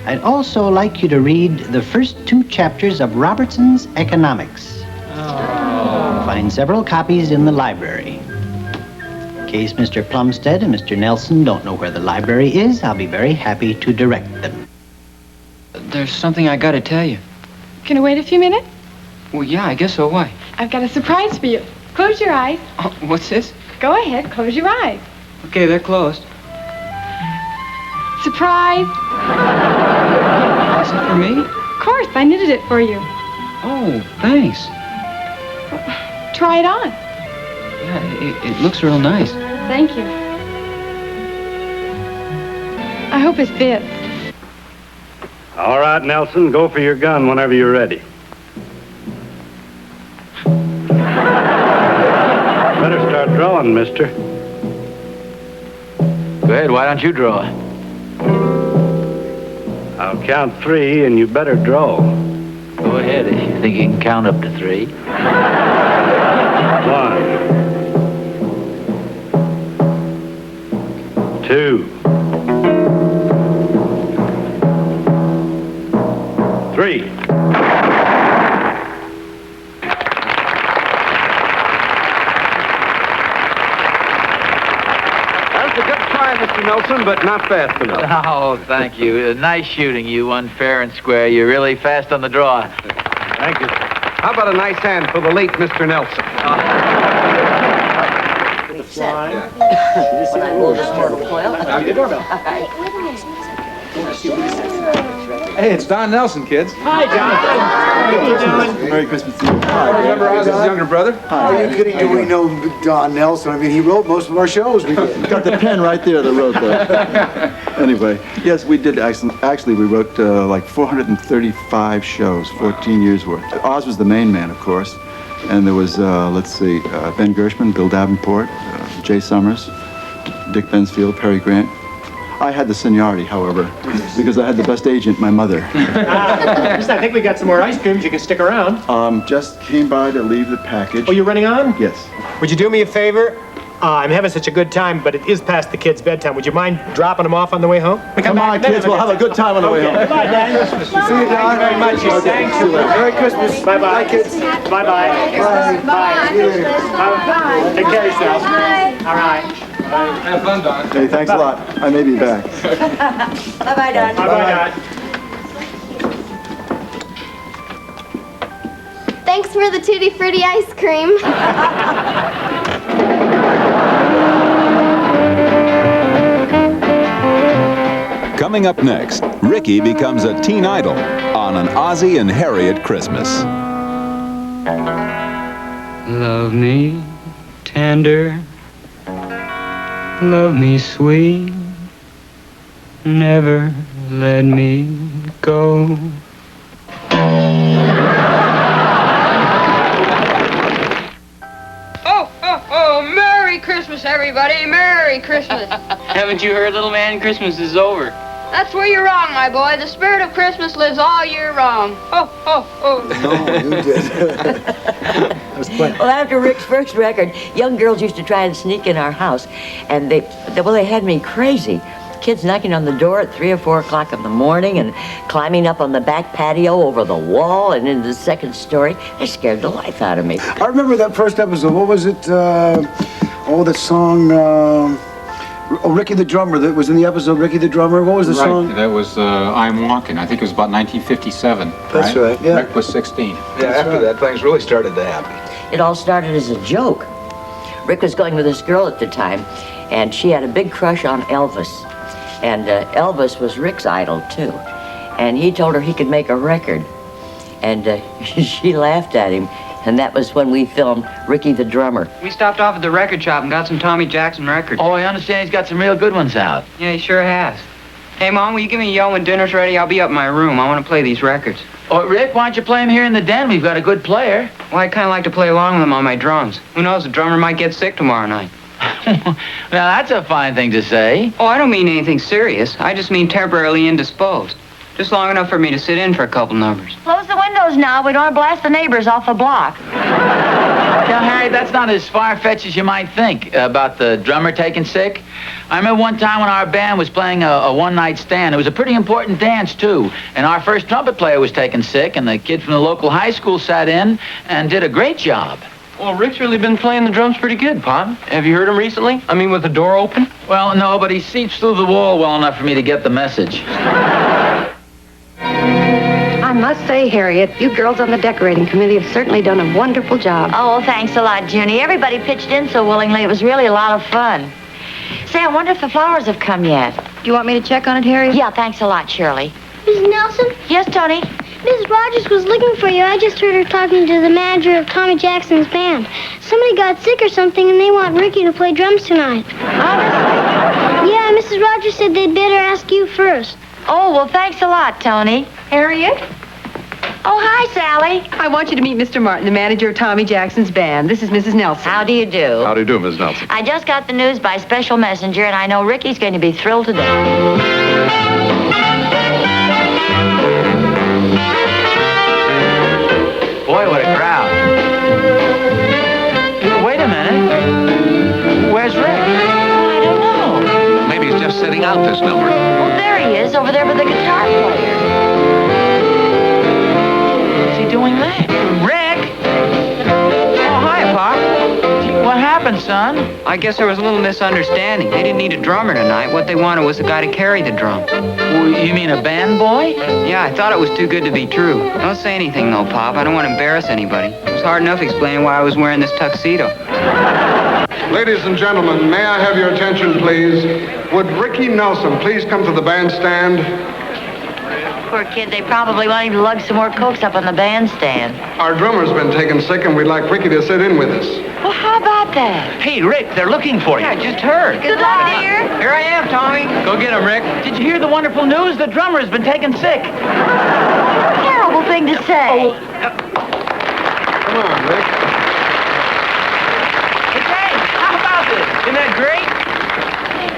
Speaker 19: I'd also like you to read the first 2 chapters of Robertson's Economics. Oh. Find several copies in the library. case Mr. Plumstead and Mr. Nelson don't know where the library is, I'll be very happy to direct them.
Speaker 18: There's something I gotta tell you.
Speaker 20: Can I wait a few minutes?
Speaker 18: Well, yeah, I guess so. Why?
Speaker 20: I've got a surprise for you. Close your eyes.
Speaker 18: Oh, what's this?
Speaker 20: Go ahead, close your eyes.
Speaker 18: Okay, they're closed.
Speaker 20: Surprise!
Speaker 18: Is it for me?
Speaker 20: Of course, I knitted it for you.
Speaker 18: Oh, thanks.
Speaker 20: Try it on.
Speaker 18: Yeah, it looks real nice.
Speaker 20: Thank you. I hope it fits.
Speaker 14: All right, Nelson, go for your gun whenever you're ready. Better start drawing, mister.
Speaker 2: Go ahead, why don't you draw?
Speaker 14: I'll count 3, and you better draw.
Speaker 2: Go ahead if you think you can count up to 3.
Speaker 14: 1. 2. 3.
Speaker 8: That's a good try, Mr. Nelson, but not fast enough.
Speaker 2: Oh, thank you. Nice shooting, you won fair and square. You're really fast on the draw.
Speaker 8: Thank you. How about a nice hand for the late Mr. Nelson?
Speaker 15: Hey, it's Don Nelson, kids.
Speaker 17: Hi, John. How you doing?
Speaker 15: Merry Christmas to you. Hi, remember Ozzie's younger brother?
Speaker 17: Are you kidding? Do we know Don Nelson? I mean, he wrote most of our shows. We did.
Speaker 21: Got the pen right there that wrote that. Anyway, yes, we did. Actually, we wrote like 435 shows, 14 years worth. Oz was the main man, of course. And there was, let's see, Ben Gershman, Bill Davenport, Jay Summers, Dick Bensfield, Perry Grant. I had the seniority, however, because I had the best agent, my mother.
Speaker 12: I think we got some more ice creams. You can stick around.
Speaker 21: Just came by to leave the package.
Speaker 12: Oh, you're running on?
Speaker 21: Yes.
Speaker 12: Would you do me a favor? I'm having such a good time, but it is past the kids' bedtime. Would you mind dropping them off on the way home?
Speaker 21: Come on, kids. We'll have a good time on the way home.
Speaker 12: Goodbye, Dan.
Speaker 21: See you, Don.
Speaker 12: Thank you very much. Thank you.
Speaker 21: Merry Christmas.
Speaker 12: Bye-bye.
Speaker 21: Bye, kids.
Speaker 12: Bye-bye. Bye. Take care of yourself. All right.
Speaker 8: Have fun, Don.
Speaker 21: Hey, thanks a lot. I may be back.
Speaker 6: Bye-bye, Don.
Speaker 12: Bye-bye, Don.
Speaker 3: Thanks for the Tutti Frutti ice cream.
Speaker 4: Coming up next, Ricky becomes a teen idol on an Ozzie and Harriet Christmas.
Speaker 18: Love me tender, love me sweet, never let me go.
Speaker 7: Oh, Merry Christmas, everybody. Merry Christmas.
Speaker 18: Haven't you heard, little man? Christmas is over.
Speaker 7: That's where you're wrong, my boy. The spirit of Christmas lives all year long. Ho, ho, ho.
Speaker 17: No, you did.
Speaker 6: Well, after Rick's first record, young girls used to try and sneak in our house, and they had me crazy. Kids knocking on the door at 3 or 4 o'clock in the morning and climbing up on the back patio over the wall and into the second story. They scared the life out of me.
Speaker 17: I remember that first episode. What was it? That song. Ricky the Drummer. That was in the episode. Ricky the Drummer. What was the song?
Speaker 5: That was I'm Walking. I think it was about 1957.
Speaker 17: That's right. Yeah.
Speaker 5: Rick was 16.
Speaker 15: Yeah, after that, things really started to happen.
Speaker 6: It all started as a joke. Rick was going with this girl at the time, and she had a big crush on Elvis. And Elvis was Rick's idol, too. And he told her he could make a record. And she laughed at him. And that was when we filmed Ricky the Drummer.
Speaker 18: We stopped off at the record shop and got some Tommy Jackson records.
Speaker 2: Oh, I understand he's got some real good ones out.
Speaker 18: Yeah, he sure has. Hey, Mom, will you give me a yell when dinner's ready? I'll be up in my room. I want to play these records.
Speaker 2: Oh, Rick, why don't you play him here in the den? We've got a good player.
Speaker 18: Well, I'd kind of like to play along with him on my drums. Who knows, the drummer might get sick tomorrow night.
Speaker 2: Now, that's a fine thing to say.
Speaker 18: Oh, I don't mean anything serious. I just mean temporarily indisposed. Just long enough for me to sit in for a couple numbers.
Speaker 10: Close the windows now. We don't want to blast the neighbors off the block.
Speaker 2: Now, Harry, that's not as far-fetched as you might think about the drummer taking sick. I remember one time when our band was playing a one-night stand. It was a pretty important dance, too. And our first trumpet player was taken sick, and the kid from the local high school sat in and did a great job.
Speaker 9: Well, Rick's really been playing the drums pretty good, Pop. Have you heard him recently? I mean, with the door open?
Speaker 2: Well, no, but he seeps through the wall well enough for me to get the message.
Speaker 1: I must say, Harriet, you girls on the decorating committee have certainly done a wonderful job.
Speaker 6: Oh, thanks a lot, Junie. Everybody pitched in so willingly. It was really a lot of fun. Say, I wonder if the flowers have come yet.
Speaker 1: Do you want me to check on it, Harriet?
Speaker 6: Yeah, thanks a lot, Shirley.
Speaker 3: Mrs. Nelson?
Speaker 6: Yes, Tony?
Speaker 3: Mrs. Rogers was looking for you. I just heard her talking to the manager of Tommy Jackson's band. Somebody got sick or something, and they want Ricky to play drums tonight. Yeah, Mrs. Rogers said they'd better ask you first.
Speaker 6: Oh, well, thanks a lot, Tony.
Speaker 1: Harriet?
Speaker 6: Oh, hi, Sally.
Speaker 1: I want you to meet Mr. Martin, the manager of Tommy Jackson's band. This is Mrs. Nelson.
Speaker 6: How do you do?
Speaker 8: How do you do, Miss Nelson?
Speaker 6: I just got the news by special messenger, and I know Ricky's going to be thrilled to death.
Speaker 2: Boy, what a crowd. Wait a minute. Where's Rick?
Speaker 6: I don't know.
Speaker 8: Maybe he's just sitting out this number.
Speaker 6: Well, there he is, over there with the guitar player.
Speaker 2: What's he doing there? Rick!
Speaker 18: Oh, hi, Pop.
Speaker 2: What happened, son?
Speaker 18: I guess there was a little misunderstanding. They didn't need a drummer tonight. What they wanted was a guy to carry the drums.
Speaker 2: You mean a band boy?
Speaker 18: Yeah, I thought it was too good to be true. Don't say anything, though, Pop. I don't want to embarrass anybody. It was hard enough explaining why I was wearing this tuxedo.
Speaker 22: Ladies and gentlemen, may I have your attention, please? Would Ricky Nelson please come to the bandstand?
Speaker 6: Poor kid, they probably want him to lug some more cokes up on the bandstand.
Speaker 22: Our drummer's been taken sick, and we'd like Ricky to sit in with us.
Speaker 6: Well, how about that?
Speaker 2: Hey, Rick, they're looking for you.
Speaker 18: Yeah, I just heard.
Speaker 6: Good luck, dear.
Speaker 18: Here I am, Tommy.
Speaker 2: Go get him, Rick. Did you hear the wonderful news? The drummer has been taken sick.
Speaker 6: Terrible thing to say.
Speaker 22: Come on, Rick.
Speaker 2: Hey, Dave, how about this? Isn't that great?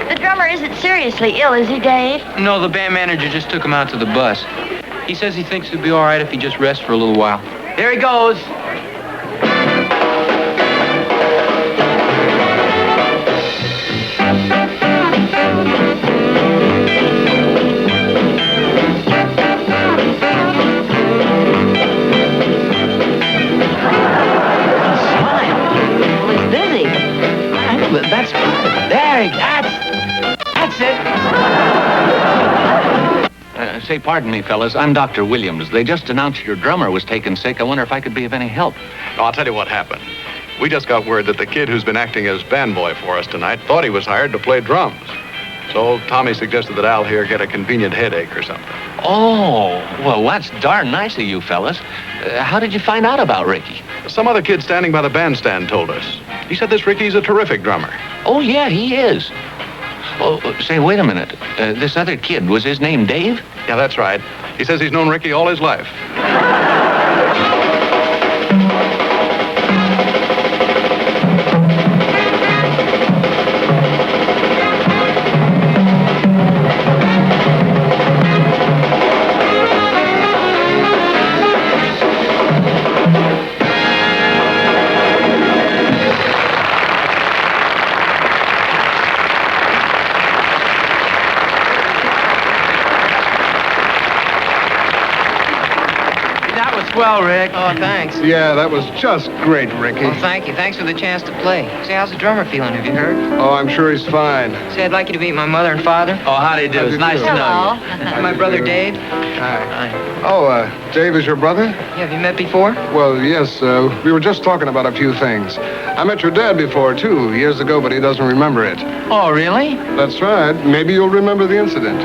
Speaker 6: The drummer isn't seriously ill, is he, Dave?
Speaker 18: No, the band manager just took him out to the bus. He says he thinks he'll be all right if he just rests for a little while.
Speaker 2: Here he goes. That's it.
Speaker 8: Say, pardon me, fellas. I'm Dr. Williams. They just announced your drummer was taken sick. I wonder if I could be of any help.
Speaker 23: I'll tell you what happened. We just got word that the kid who's been acting as band boy for us tonight thought he was hired to play drums. So Tommy suggested that Al here get a convenient headache or something.
Speaker 8: Oh, well, that's darn nice of you, fellas. How did you find out about Ricky?
Speaker 23: Some other kid standing by the bandstand told us. He said this Ricky's a terrific drummer.
Speaker 8: Oh, yeah, he is. Oh, say, wait a minute. This other kid, was his name Dave?
Speaker 23: Yeah, that's right. He says he's known Ricky all his life.
Speaker 2: Well, Rick.
Speaker 18: Oh, thanks.
Speaker 22: Yeah, that was just great, Ricky.
Speaker 18: Oh, thank you. Thanks for the chance to play. Say, how's the drummer feeling? Have you heard?
Speaker 22: Oh, I'm sure he's fine.
Speaker 18: Say, I'd like you to meet my mother and father.
Speaker 2: Oh, how do you do? It's nice to know you.
Speaker 18: My brother Dave.
Speaker 22: Hi. Oh, Dave is your brother?
Speaker 18: Yeah, have you met before?
Speaker 22: Well, yes. We were just talking about a few things. I met your dad before, too, years ago, but he doesn't remember it.
Speaker 2: Oh, really?
Speaker 22: That's right. Maybe you'll remember the incident.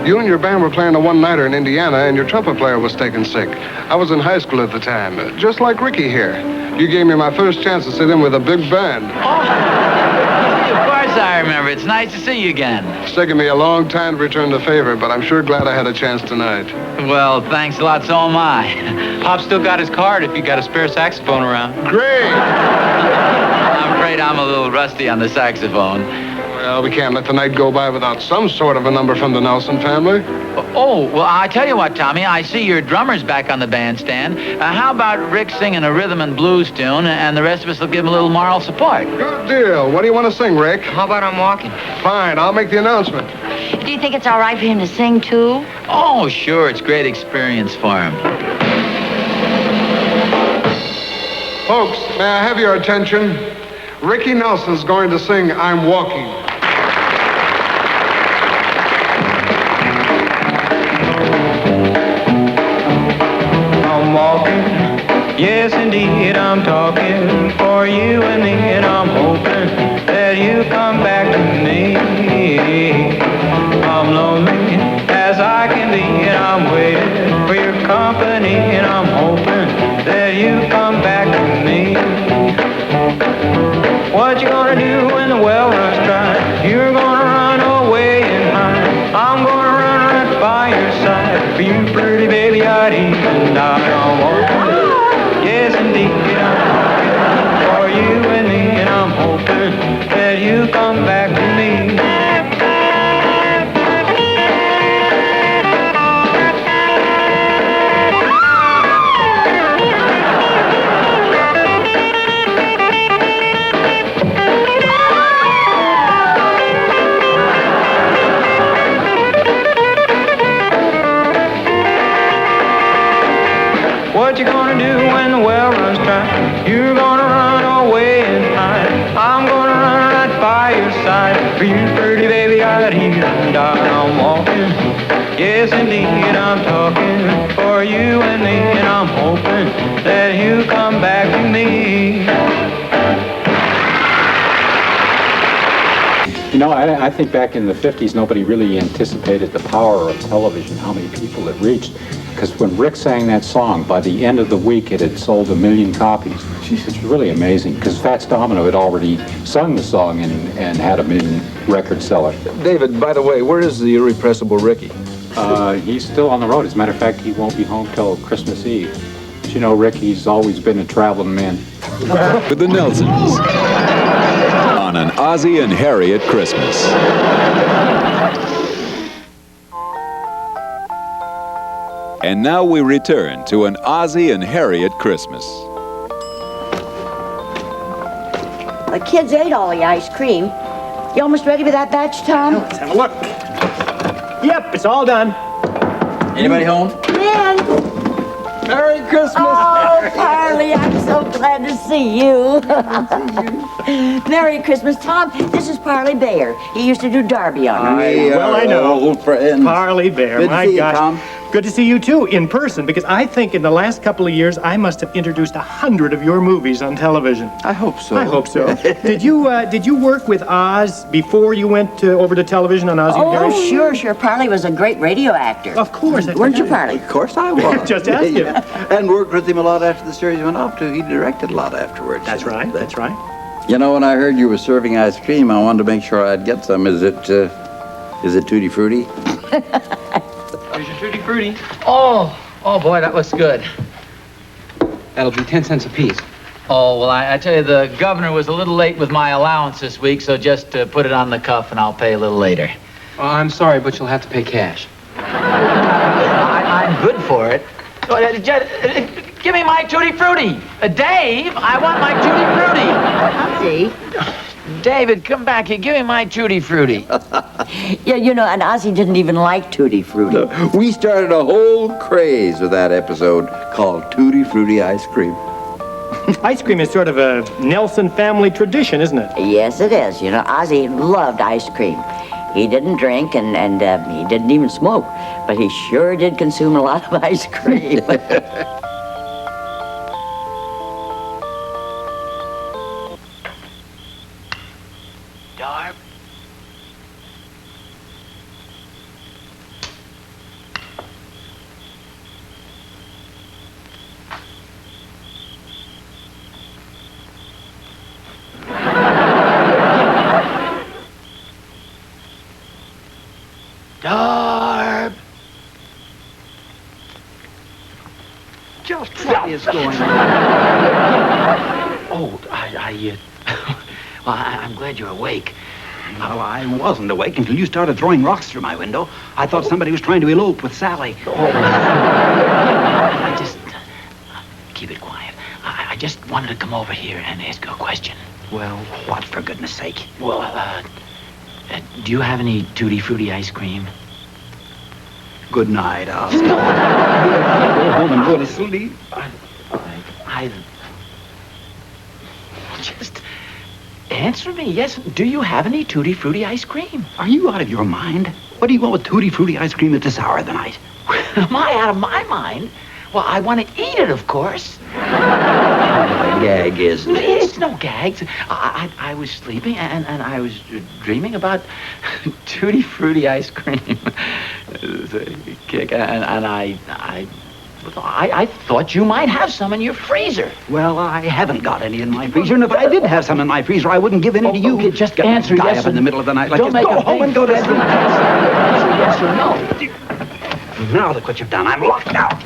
Speaker 22: You and your band were playing a one-nighter in Indiana, and your trumpet player was taken sick. I was in high school at the time, just like Ricky here. You gave me my first chance to sit in with a big band.
Speaker 2: Oh, of course I remember. It's nice to see you again.
Speaker 22: It's taken me a long time to return the favor, but I'm sure glad I had a chance tonight.
Speaker 2: Well, thanks a lot, so am I.
Speaker 18: Pop's still got his card if you got a spare saxophone around.
Speaker 22: Great!
Speaker 2: I'm afraid I'm a little rusty on the saxophone.
Speaker 22: Well, we can't let the night go by without some sort of a number from the Nelson family.
Speaker 2: Oh, well, I tell you what, Tommy, I see your drummer's back on the bandstand. How about Rick singing a rhythm and blues tune, and the rest of us will give him a little moral support?
Speaker 22: Good deal. What do you want to sing, Rick?
Speaker 18: How about I'm walking?
Speaker 22: Fine, I'll make the announcement.
Speaker 6: Do you think it's all right for him to sing, too?
Speaker 2: Oh, sure. It's great experience for him.
Speaker 22: Folks, May I have your attention? Ricky Nelson's going to sing I'm Walking.
Speaker 11: I'm walking, yes indeed I'm talking for you and me, and I'm hoping that you come back to me. I'm lonely as I can be, and I'm waiting for your company, and I'm hoping that you come back to me. What you gonna do when the well runs dry? You're gonna run away and hide. I'm gonna run right by your side. For you, pretty baby, I'd even die. I'm walking, yes indeed, I'm walking for you and me, and I'm hoping that you come back to me. What you gonna do when the well runs dry? You're gonna run away and hide. I'm gonna run right by your side. For you, pretty baby, I'd even die. I'm walking, yes indeed, I'm talking for you and me, and I'm hoping that you come back to me.
Speaker 5: You know, I think back in the 50s, nobody really anticipated the power of television, how many people it reached. Because when Rick sang that song, by the end of the week, it had sold 1 million copies. It's really amazing, because Fats Domino had already sung the song and had 1 million record seller.
Speaker 15: David, by the way, where is the irrepressible Ricky?
Speaker 5: He's still on the road. As a matter of fact, he won't be home till Christmas Eve. But you know, Ricky's always been a traveling man.
Speaker 4: With the Nelsons on an Ozzie and Harriet Christmas. And now we return to an Ozzie and Harriet Christmas.
Speaker 6: The kids ate all the ice cream. You almost ready with that batch, Tom?
Speaker 12: Let's have a look. Yep, it's all done.
Speaker 13: Anybody home?
Speaker 6: Man!
Speaker 13: Merry Christmas!
Speaker 6: Oh, Parley, I'm so glad to see you. Merry Christmas, Tom. This is Parley Baer. He used to do Darby on
Speaker 13: We
Speaker 12: Well, I know.
Speaker 13: old friends.
Speaker 12: Parley Baer,
Speaker 13: Good to
Speaker 12: my
Speaker 13: see you,
Speaker 12: gosh.
Speaker 13: Tom.
Speaker 12: Good to see you too, in person, because I think in the last couple of years I must have introduced 100 of your movies on television.
Speaker 13: I hope so.
Speaker 12: I hope so. Did you work with Oz before you went over to television on Ozzie and Harriet?
Speaker 6: Oh, sure. Parley was a great radio actor.
Speaker 12: Of course.
Speaker 6: Weren't you, Parley?
Speaker 13: Of course I was.
Speaker 12: Just ask him.
Speaker 13: And worked with him a lot after the series went off, too. He directed a lot afterwards.
Speaker 12: That's right. That's right.
Speaker 13: You know, when I heard you were serving ice cream, I wanted to make sure I'd get some. Is it Tutti Frutti?
Speaker 18: Here's your Tutti Frutti.
Speaker 2: Oh boy, that looks good.
Speaker 18: That'll be 10 cents a piece.
Speaker 2: Oh, well, I tell you, the governor was a little late with my allowance this week, so just put it on the cuff and I'll pay a little later.
Speaker 18: Oh, I'm sorry, but you'll have to pay cash.
Speaker 2: I'm good for it. Give me my Tutti Frutti. Dave, I want my Tutti Frutti.
Speaker 6: Ozzie.
Speaker 2: David, come back here. Give me my Tutti Frutti.
Speaker 6: Yeah, you know, and Ozzie didn't even like Tutti Frutti.
Speaker 13: We started a whole craze with that episode called Tutti Frutti Ice Cream.
Speaker 12: Ice cream is sort of a Nelson family tradition, isn't it?
Speaker 6: Yes, it is. You know, Ozzie loved ice cream. He didn't drink and he didn't even smoke, but he sure did consume a lot of ice cream.
Speaker 2: Darb. Darb.
Speaker 13: Just what is going on?
Speaker 2: Oh, well, I'm glad you're awake.
Speaker 16: Well, I wasn't awake until you started throwing rocks through my window. I thought somebody was trying to elope with Sally.
Speaker 2: I just... keep it quiet. I just wanted to come over here and ask you a question.
Speaker 16: Well, what, for goodness sake?
Speaker 2: Well, do you have any Tutti Frutti ice cream?
Speaker 16: Good night, Ozzie. Go home and go to sleep.
Speaker 2: answer me. Yes, do you have any Tutti Frutti ice cream?
Speaker 16: Are you out of your mind? What do you want with Tutti Frutti ice cream at this hour of the night?
Speaker 2: Am I out of my mind? Well, I want to eat it, of course.
Speaker 16: A gag, isn't it?
Speaker 2: It's no gags. I was sleeping and I was dreaming about Tutti Frutti ice cream. Kick, and I thought you might have some in your freezer.
Speaker 16: Well, I haven't got any in my freezer, and if I did have some in my freezer, I wouldn't give any to you.
Speaker 2: Okay, just
Speaker 16: Get
Speaker 2: answer
Speaker 16: guy
Speaker 2: yes
Speaker 16: up in the middle of the night like
Speaker 2: don't
Speaker 16: this.
Speaker 2: make
Speaker 16: Go
Speaker 2: a
Speaker 16: home
Speaker 2: big
Speaker 16: and go to
Speaker 2: fat
Speaker 16: sleep.
Speaker 2: Answer yes or no.
Speaker 16: Now look what you've done. I'm locked out.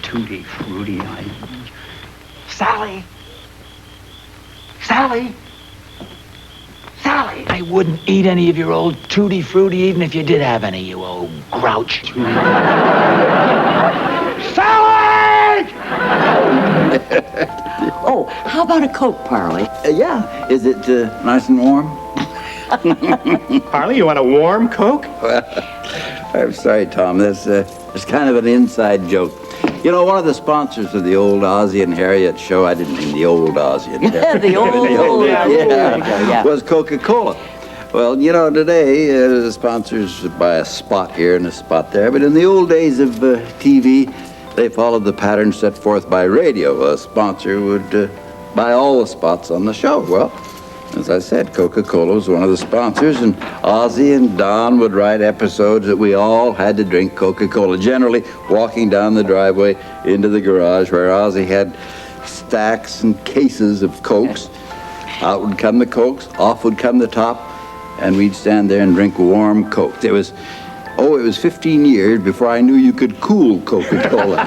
Speaker 16: Tutti Frutti. Sally! Sally! Sally!
Speaker 2: I wouldn't eat any of your old Tutti Frutti even if you did have any, you old grouch.
Speaker 16: Sally!
Speaker 6: Oh, how about a Coke, Parley?
Speaker 13: Yeah. Is it nice and warm?
Speaker 12: Parley, you want a warm Coke?
Speaker 13: Well, I'm sorry, Tom. That's kind of an inside joke. You know, one of the sponsors of the old Ozzie and Harriet show, I didn't mean the old Ozzie and Harriet.
Speaker 6: The old,
Speaker 13: yeah, was Coca-Cola. Well, you know, today, the sponsors buy a spot here and a spot there, but in the old days of TV, they followed the pattern set forth by radio. A sponsor would buy all the spots on the show. Well, as I said, Coca-Cola was one of the sponsors, and Ozzie and Don would write episodes that we all had to drink Coca-Cola, generally walking down the driveway into the garage where Ozzie had stacks and cases of Cokes. Out would come the Cokes, off would come the top, and we'd stand there and drink warm Coke. It was 15 years before I knew you could cool Coca-Cola.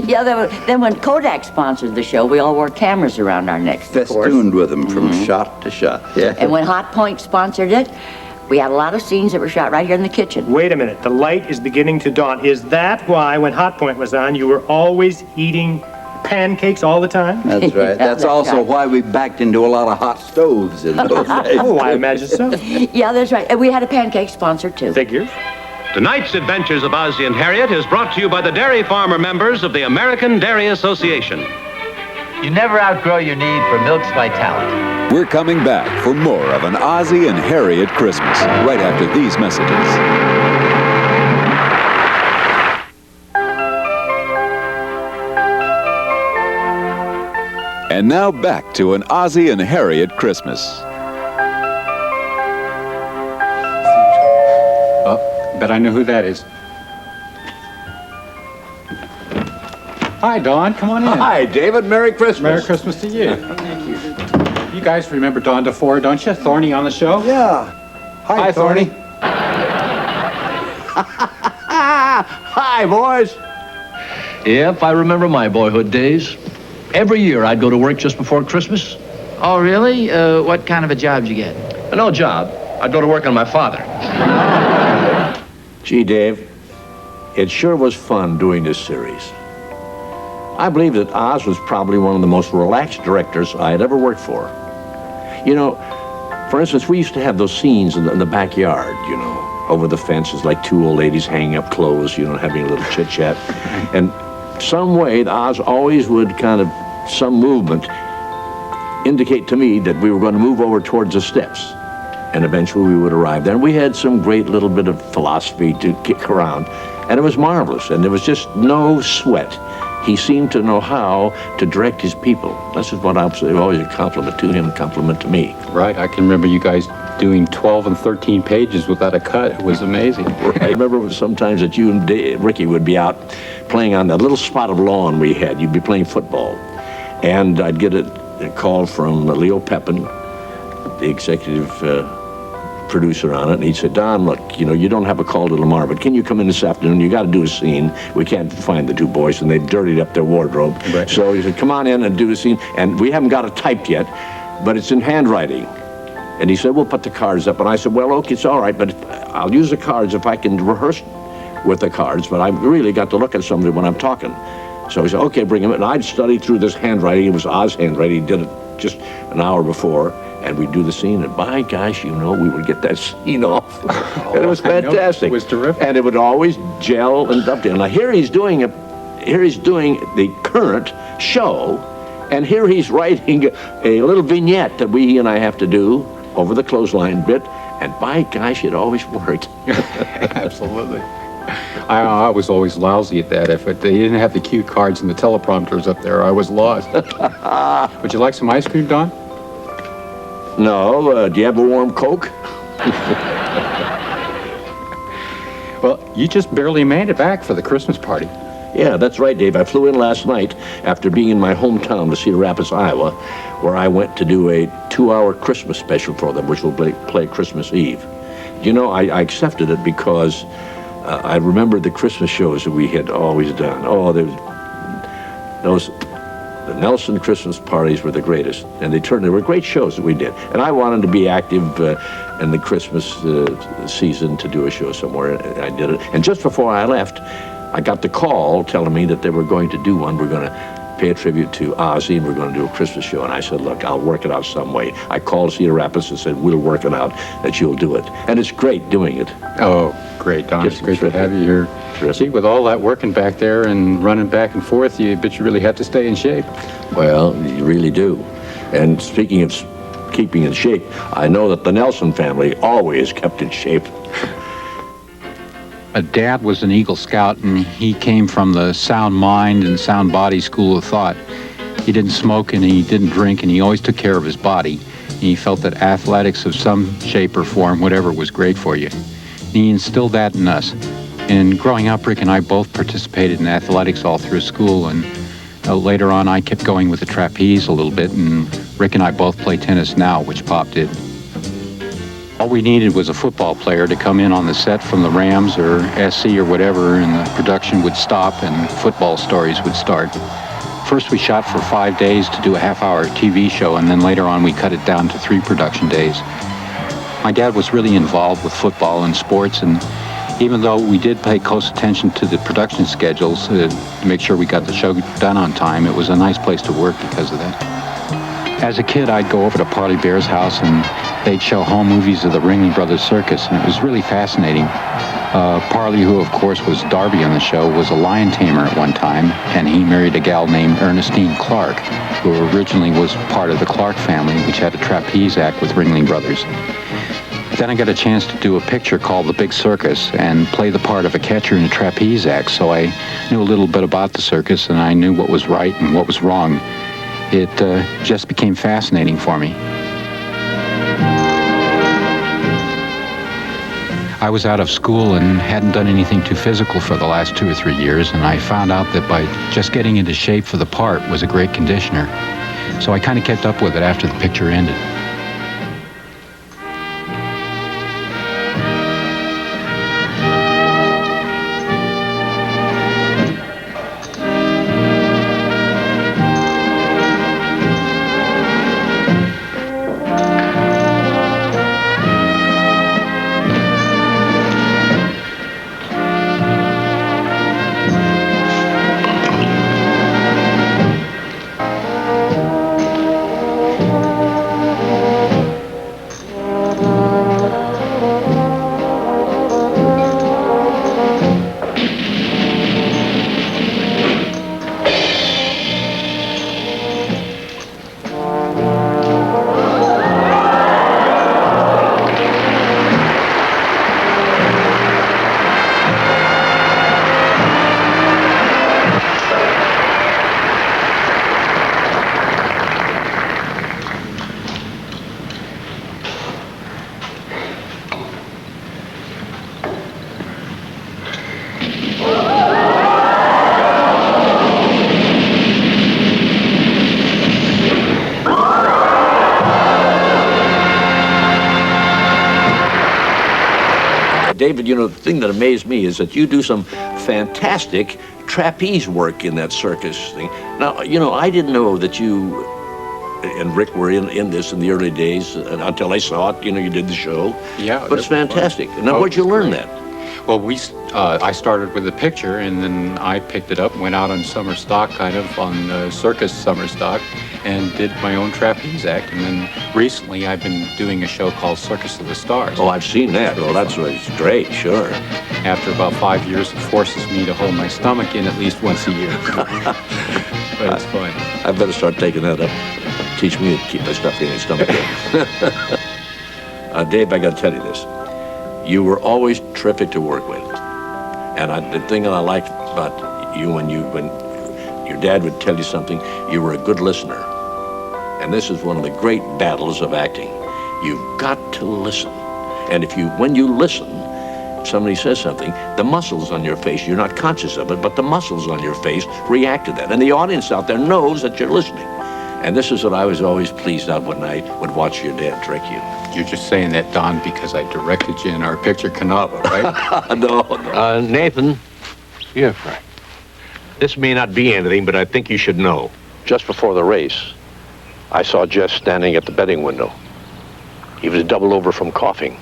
Speaker 6: Yeah, then when Kodak sponsored the show, we all wore cameras around our necks.
Speaker 13: Festooned with them from shot to shot. Yeah.
Speaker 6: And when Hot Point sponsored it, we had a lot of scenes that were shot right here in the kitchen.
Speaker 12: Wait a minute. The light is beginning to dawn. Is that why, when Hot Point was on, you were always eating pancakes all the time?
Speaker 13: That's right.
Speaker 6: Yeah,
Speaker 13: that's also
Speaker 6: right.
Speaker 13: why we backed into a lot of hot stoves in those days.
Speaker 12: Oh, I imagine so.
Speaker 6: Yeah, that's right. And we had a pancake sponsor, too.
Speaker 12: Figures.
Speaker 14: Tonight's Adventures of Ozzie and Harriet is brought to you by the dairy farmer members of the American Dairy Association.
Speaker 2: You never outgrow your need for milk's vitality.
Speaker 4: We're coming back for more of an Ozzie and Harriet Christmas right after these messages. And now back to an Ozzie and Harriet Christmas.
Speaker 5: Oh, bet I know who that is. Hi, Don. Come on in.
Speaker 21: Hi, David. Merry Christmas.
Speaker 5: Merry Christmas to you. You guys remember Don DeFore, don't you? Thorny on the show?
Speaker 21: Yeah.
Speaker 5: Hi, Thorny.
Speaker 21: Hi, boys.
Speaker 8: Yep, I remember my boyhood days. Every year I'd go to work just before Christmas.
Speaker 2: Oh, really? What kind of a job did you get?
Speaker 8: No job. I'd go to work on my father.
Speaker 19: Gee, Dave, it sure was fun doing this series. I believe that Oz was probably one of the most relaxed directors I had ever worked for. You know, for instance, we used to have those scenes in the backyard, you know, over the fences, like two old ladies hanging up clothes, you know, having a little chit-chat. And some way, Oz always would kind of, some movement, indicate to me that we were going to move over towards the steps. And eventually we would arrive there. And we had some great little bit of philosophy to kick around. And it was marvelous. And there was just no sweat. He seemed to know how to direct his people. This is what I've always a compliment to him, a compliment to me.
Speaker 5: Right. I can remember you guys doing 12 and 13 pages without a cut. It was amazing.
Speaker 19: Right. I remember sometimes that you and Ricky would be out playing on that little spot of lawn we had. You'd be playing football. And I'd get a call from Leo Pepin, the executive producer on it, and he said, Don, look, you know, you don't have a call till tomorrow, but can you come in this afternoon? You got to do a scene. We can't find the two boys, and they dirtied up their wardrobe. Right. So he said, come on in and do the scene. And we haven't got it typed yet, but it's in handwriting. And he said, we'll put the cards up. And I said, well, okay, it's all right, but I'll use the cards if I can rehearse with the cards, but I've really got to look at somebody when I'm talking. So he said, okay, bring him in. And I'd studied through this handwriting. It was Oz's handwriting. He did it just an hour before. And we'd do the scene, and by gosh, you know, we would get that scene off. And it was fantastic.
Speaker 5: It was terrific.
Speaker 19: And it would always gel and dovetail. Now here he's doing the current show, And here he's writing a little vignette that he and I have to do over the clothesline bit, and by gosh, it always worked.
Speaker 5: Absolutely. I was always lousy at that. If they didn't have the cue cards and the teleprompters up there, I was lost. Would you like some ice cream, Don?
Speaker 19: No. Do you have a warm Coke?
Speaker 5: Well, you just barely made it back for the Christmas party.
Speaker 19: Yeah, that's right, Dave. I flew in last night after being in my hometown to Cedar Rapids, Iowa, where I went to do a 2-hour Christmas special for them, which will play Christmas Eve. You know, I accepted it because I remembered the Christmas shows that we had always done. Oh, the Nelson Christmas parties were the greatest, and they were great shows that we did. And I wanted to be active in the Christmas season to do a show somewhere, and I did it. And just before I left, I got the call telling me that they were going to do one. We're going to pay a tribute to Ozzie, and we're going to do a Christmas show. And I said, look, I'll work it out some way. I called Cedar Rapids and said, we'll work it out, that you'll do it. And it's great doing it.
Speaker 5: Oh, great, Don. It's great to have you here. See, with all that working back there and running back and forth, but you really have to stay in shape.
Speaker 19: Well, you really do. And speaking of keeping in shape, I know that the Nelson family always kept in shape.
Speaker 5: Dad was an Eagle Scout, and he came from the sound mind and sound body school of thought. He didn't smoke and he didn't drink, and he always took care of his body. He felt that athletics of some shape or form, whatever, was great for you. And he instilled that in us. And growing up, Rick and I both participated in athletics all through school, and later on I kept going with the trapeze a little bit, and Rick and I both play tennis now, which Pop did. All we needed was a football player to come in on the set from the Rams or SC or whatever, and the production would stop and football stories would start. First we shot for 5 days to do a half-hour TV show, and then later on we cut it down to 3 production days. My dad was really involved with football and sports, and even though we did pay close attention to the production schedules to make sure we got the show done on time, it was a nice place to work because of that. As a kid, I'd go over to Parley Baer's house, and they'd show home movies of the Ringling Brothers Circus, and it was really fascinating. Parley, who of course was Darby on the show, was a lion tamer at one time, and he married a gal named Ernestine Clark, who originally was part of the Clark family, which had a trapeze act with Ringling Brothers. Then I got a chance to do a picture called The Big Circus and play the part of a catcher in a trapeze act, so I knew a little bit about the circus, and I knew what was right and what was wrong. It just became fascinating for me. I was out of school and hadn't done anything too physical for the last 2 or 3 years, and I found out that by just getting into shape for the part was a great conditioner. So I kind of kept up with it after the picture ended.
Speaker 19: David, you know, the thing that amazed me is that you do some fantastic trapeze work in that circus thing. Now, you know, I didn't know that you and Rick were in this in the early days until I saw it. You know, you did the show.
Speaker 5: Yeah.
Speaker 19: But it's fantastic. Now, where'd you learn that?
Speaker 5: Well, I started with a picture, and then I picked it up and went out on summer stock, kind of on circus summer stock, and did my own trapeze act. And then recently I've been doing a show called Circus of the Stars.
Speaker 19: Oh, I've seen that. Well, that's great, sure.
Speaker 5: After about 5 years, it forces me to hold my stomach in at least once a year. But it's fun.
Speaker 19: I better start taking that up. Teach me to keep my stuff in my stomach. Dave, I got to tell you this. You were always terrific to work with. And the thing that I liked about you when your dad would tell you something, you were a good listener. And this is one of the great battles of acting. You've got to listen. And when you listen, somebody says something, the muscles on your face, you're not conscious of it, but the muscles on your face react to that. And the audience out there knows that you're listening. And this is what I was always pleased at when I would watch your dad direct you.
Speaker 5: You're just saying that, Don, because I directed you in our picture Canava, right?
Speaker 19: No.
Speaker 7: Nathan. Yeah, Frank. This may not be anything, but I think you should know. Just before the race, I saw Jess standing at the betting window. He was doubled over from coughing.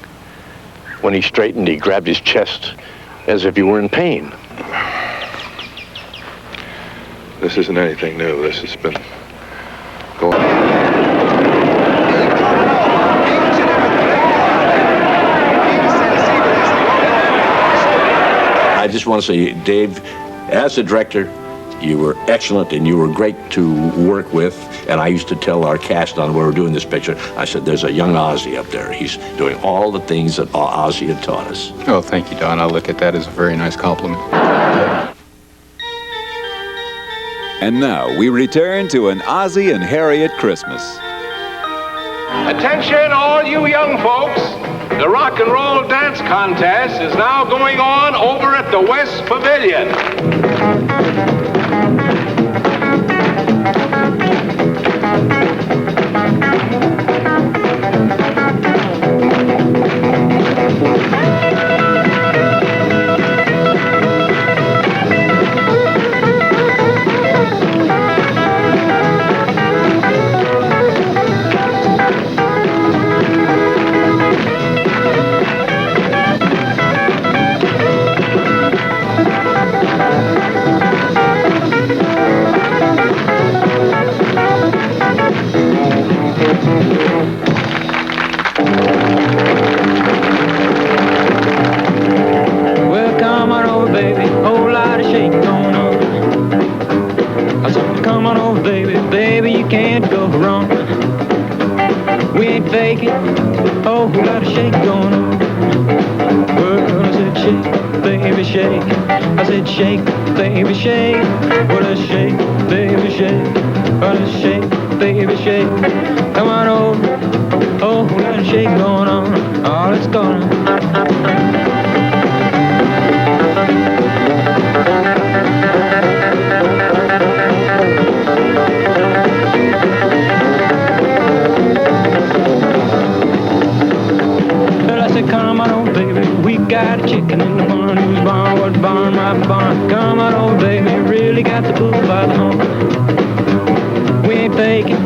Speaker 7: When he straightened, he grabbed his chest as if he were in pain.
Speaker 22: This isn't anything new. This has been going on.
Speaker 19: I just want to say, Dave, as a director, you were excellent and you were great to work with. And I used to tell our cast on when we were doing this picture, I said, there's a young Ozzie up there. He's doing all the things that Ozzie had taught us.
Speaker 5: Oh, thank you, Don. I'll look at that as a very nice compliment.
Speaker 4: And now we return to an Ozzie and Harriet Christmas.
Speaker 17: Attention, all you young folks. The rock and roll dance contest is now going on over at the West Pavilion.
Speaker 11: Oh, we got a shake going on. Well, I said shake, baby, shake. I said shake, baby, shake. What a shake, baby, shake. What a shake, baby, shake. Come on over. Oh, we got a shake going on. Oh, let's go now. Come on, old baby, we got a chicken in the barn. Whose barn? What barn? My barn. Come on, old baby, really got the bull by the horn. We ain't faking.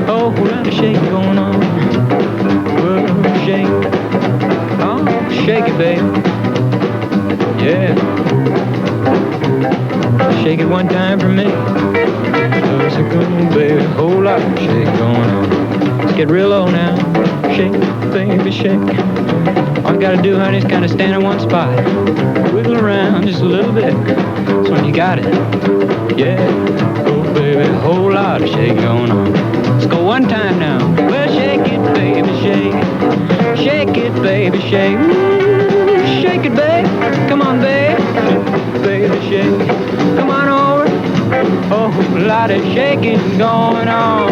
Speaker 11: Oh, we got a shake going on. Whoa, shake. Oh, shake it, baby. Yeah. Shake it one time for me. Oh, so good, baby, whole lot of shake going on. Let's get real low now. Shake, baby, shake. All you gotta do, honey, is kind of stand in one spot. Wiggle around just a little bit. That's when you got it. Yeah. Oh, baby, a whole lot of shake going on. Let's go one time now. Well, shake it, baby, shake. Shake it, baby, shake. Ooh, shake it, babe. Come on, babe. Baby, shake. Come on over. Oh, a lot of shaking going on.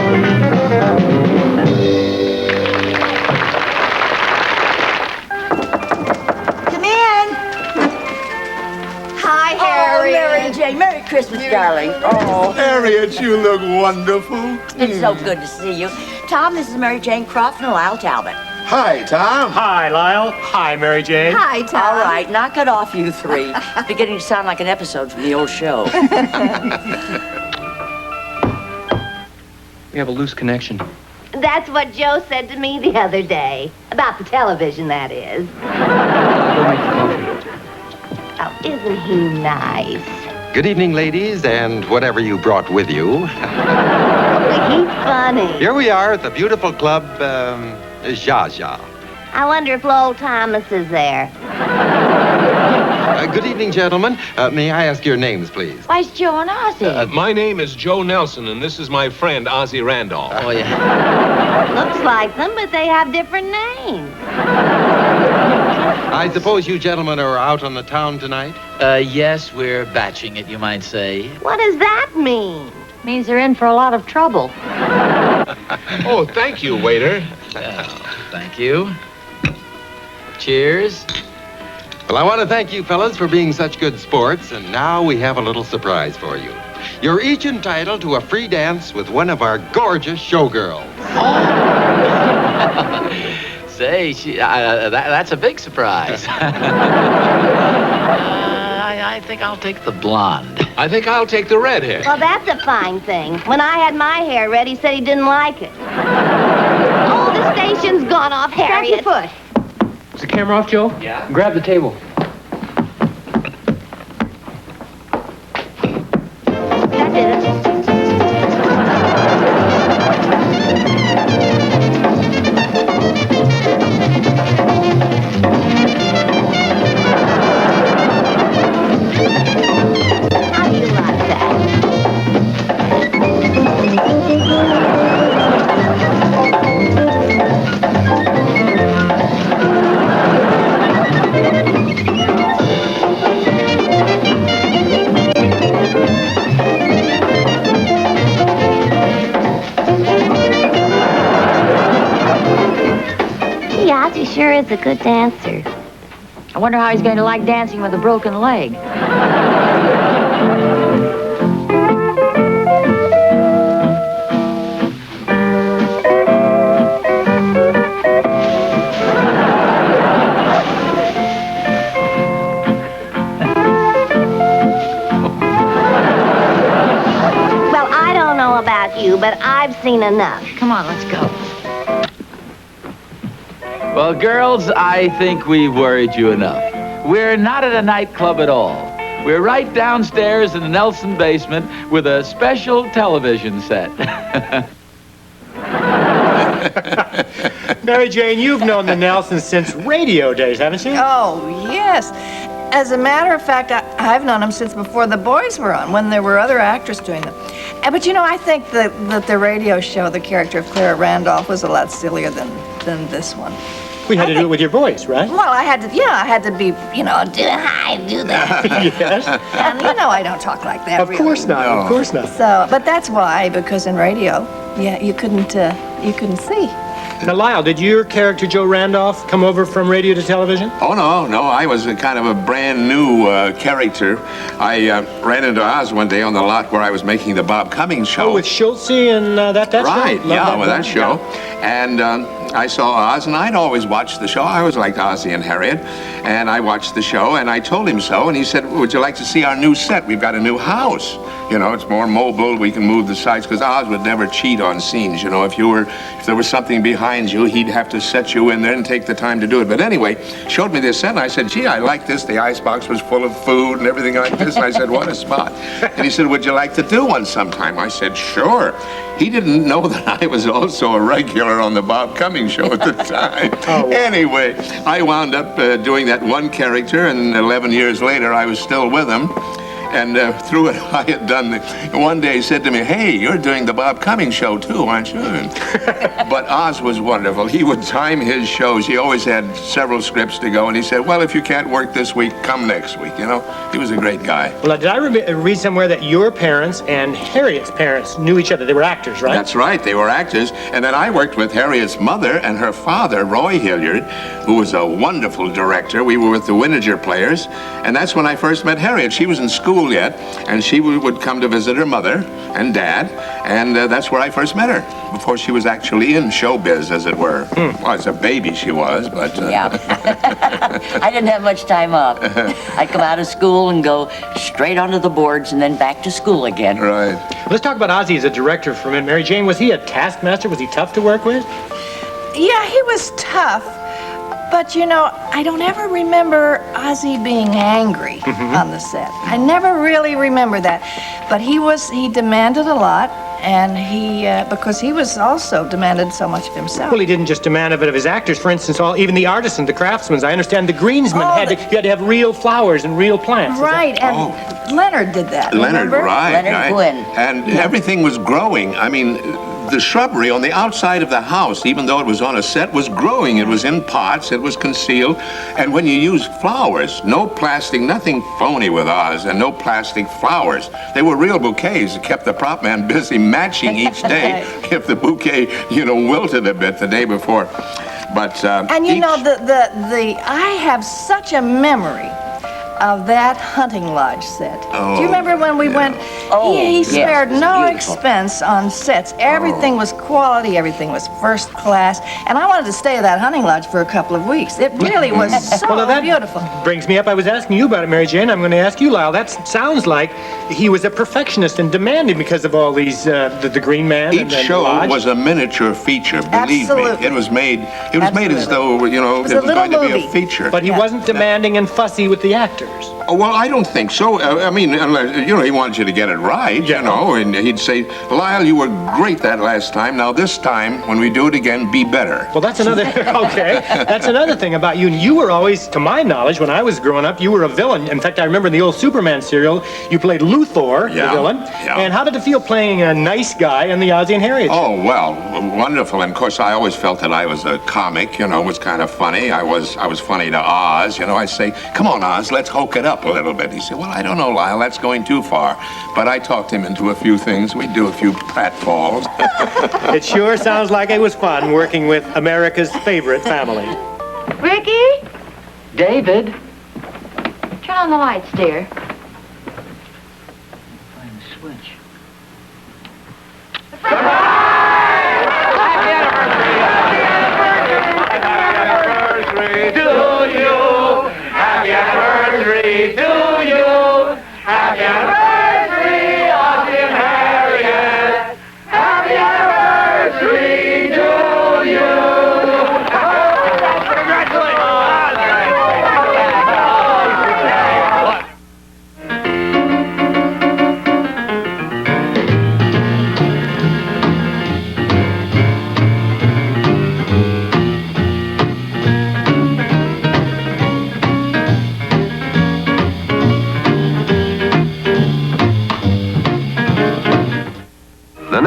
Speaker 6: Mary Jane, Merry Christmas, darling. Oh,
Speaker 20: Harriet, you look wonderful.
Speaker 6: It's so good to see you. Tom, this is Mary Jane Croft and Lyle Talbot.
Speaker 20: Hi, Tom.
Speaker 12: Hi, Lyle. Hi, Mary Jane.
Speaker 6: Hi, Tom. All right, knock it off, you three. It's beginning to sound like an episode from the old show.
Speaker 18: We have a loose connection.
Speaker 1: That's what Joe said to me the other day. About the television, that is.
Speaker 18: Go make the coffee.
Speaker 1: Oh, isn't he nice?
Speaker 24: Good evening, ladies, and whatever you brought with you.
Speaker 1: He's funny.
Speaker 24: Here we are at the beautiful club, Zsa Zsa.
Speaker 1: I wonder if Lowell Thomas is there.
Speaker 24: Good evening, gentlemen. May I ask your names, please?
Speaker 6: Why, it's Joe and Ozzie.
Speaker 17: My name is Joe Nelson, and this is my friend, Ozzie Randolph.
Speaker 2: Oh, yeah.
Speaker 3: Looks like them, but they have different names.
Speaker 24: I suppose you gentlemen are out on the town tonight?
Speaker 2: Yes, we're batching it, you might say.
Speaker 3: What does that mean?
Speaker 6: Means they're in for a lot of trouble.
Speaker 17: Oh, thank you, waiter.
Speaker 2: Thank you. Cheers.
Speaker 24: Well, I want to thank you fellas for being such good sports, and now we have a little surprise for you. You're each entitled to a free dance with one of our gorgeous showgirls.
Speaker 2: Say, that's a big surprise. I think I'll take the blonde.
Speaker 17: I think I'll take the redhead.
Speaker 3: Well, that's a fine thing. When I had my hair red, he said he didn't like it. Oh, the station's gone off, Harriet.
Speaker 1: Your foot.
Speaker 12: Is the camera off, Joe?
Speaker 2: Yeah.
Speaker 12: Grab the table.
Speaker 3: That did it. How do you like that? Gee, Ozzie sure is a good dancer.
Speaker 6: I wonder how he's going to like dancing with a broken leg.
Speaker 3: Well, I don't know about you, but I've seen enough.
Speaker 6: Come on, let's go.
Speaker 2: Well, girls, I think we worried you enough. We're not at a nightclub at all. We're right downstairs in the Nelson basement with a special television set.
Speaker 12: Mary Jane, you've known the Nelsons since radio days, haven't you?
Speaker 9: Oh, yes. As a matter of fact, I've known them since before the boys were on, when there were other actors doing them. But you know, I think that the radio show, the character of Clara Randolph, was a lot sillier than this one.
Speaker 12: We had to do it with your voice, right?
Speaker 9: Well, I had to be, you know, do that.
Speaker 12: Yes.
Speaker 9: And you know I don't talk like that,
Speaker 12: Of course not, of course not.
Speaker 9: So, but that's why, because in radio, yeah, you couldn't see.
Speaker 12: Now, Lyle, did your character, Joe Randolph, come over from radio to television?
Speaker 24: Oh, no. I was a kind of a brand new character. I ran into Oz one day on the lot where I was making the Bob Cummings show.
Speaker 12: Oh, with Schultze and that show?
Speaker 24: Right, yeah, with that show.
Speaker 12: Yeah.
Speaker 24: And I saw Oz, and I'd always watched the show. I always liked Ozzie and Harriet. And I watched the show, and I told him so. And he said, would you like to see our new set? We've got a new house. You know, it's more mobile. We can move the sides. Because Oz would never cheat on scenes. You know, if there was something behind you, he'd have to set you in there and take the time to do it. But anyway, showed me this set, and I said, gee, I like this. The icebox was full of food and everything like this. And I said, what a spot. And he said, would you like to do one sometime? I said, sure. He didn't know that I was also a regular on the Bob Cummings show at the time. Anyway, I wound up doing that one character, and 11 years later, I was still with him. And through it, I had done one day he said to me, hey, you're doing the Bob Cummings show too, aren't you? But Oz was wonderful. He would time his shows. He always had several scripts to go, and he said, well, if you can't work this week, come next week, you know? He was a great guy.
Speaker 12: Well, did I read somewhere that your parents and Harriet's parents knew each other? They were actors, right?
Speaker 24: That's right. They were actors. And then I worked with Harriet's mother and her father, Roy Hilliard, who was a wonderful director. We were with the Winegar Players, and that's when I first met Harriet. She was in school yet, and she would come to visit her mother and dad, and that's where I first met her, before she was actually in showbiz, as it were. Well, as a baby she was, but...
Speaker 6: Yeah. I didn't have much time off. I'd come out of school and go straight onto the boards and then back to school again.
Speaker 24: Right.
Speaker 12: Let's talk about Ozzie as a director for a minute. Mary Jane, was he a taskmaster? Was he tough to work with?
Speaker 9: Yeah, he was tough. But, you know, I don't ever remember Ozzie being angry on the set. I never really remember that. But he demanded a lot, And he, because he was also demanded so much of himself.
Speaker 12: Well, he didn't just demand of it of his actors. For instance, even the artisans, the craftsmen. I understand the greensmen you had to have real flowers and real plants.
Speaker 9: Right, and Leonard did that.
Speaker 24: Leonard,
Speaker 9: remember?
Speaker 24: right.
Speaker 9: Leonard Gwynn.
Speaker 24: And everything was growing. I mean, the shrubbery on the outside of the house, even though it was on a set, was growing. It was in pots, it was concealed. And when you use flowers, no plastic, nothing phony with Oz, and no plastic flowers. They were real bouquets. It kept the prop man busy matching each day if the bouquet, wilted a bit the day before. But
Speaker 9: and I have such a memory of that hunting lodge set. Do you remember when we went? He spared no expense on sets. Everything was quality, everything was first class, and I wanted to stay at that hunting lodge for a couple of weeks. It really was so beautiful.
Speaker 12: Brings me up, I was asking you about it, Mary Jane. I'm going to ask you, Lyle. That sounds like he was a perfectionist and demanding because of all these, the Green Man
Speaker 24: each show was a miniature feature, believe me. It was made as though, it was going to be a feature.
Speaker 12: But he wasn't demanding and fussy with the actors.
Speaker 24: Oh, well, I don't think so. I mean, he wanted you to get it right, and he'd say, Lyle, you were great that last time. Now this time, when we do it again, be better.
Speaker 12: Well, that's another, that's another thing about you. You were always, to my knowledge, when I was growing up, you were a villain. In fact, I remember in the old Superman serial, you played Luthor, the villain.
Speaker 24: Yeah.
Speaker 12: And how did it feel playing a nice guy in the Ozzie and Harriet show?
Speaker 24: Oh, well, wonderful. And of course, I always felt that I was a comic, was kind of funny. I was funny to Oz, I'd say, come on, Oz, let's hulk it up a little bit. He said, well, I don't know, Lyle, that's going too far. But I talked him into a few things. We'd do a few pratfalls.
Speaker 12: It sure sounds like it was fun working with America's favorite family.
Speaker 1: Ricky?
Speaker 2: David?
Speaker 1: Turn on the lights, dear.
Speaker 2: Find the switch.
Speaker 11: Happy anniversary to you. Happy anniversary, Ozzie and Harriet. Happy anniversary to you.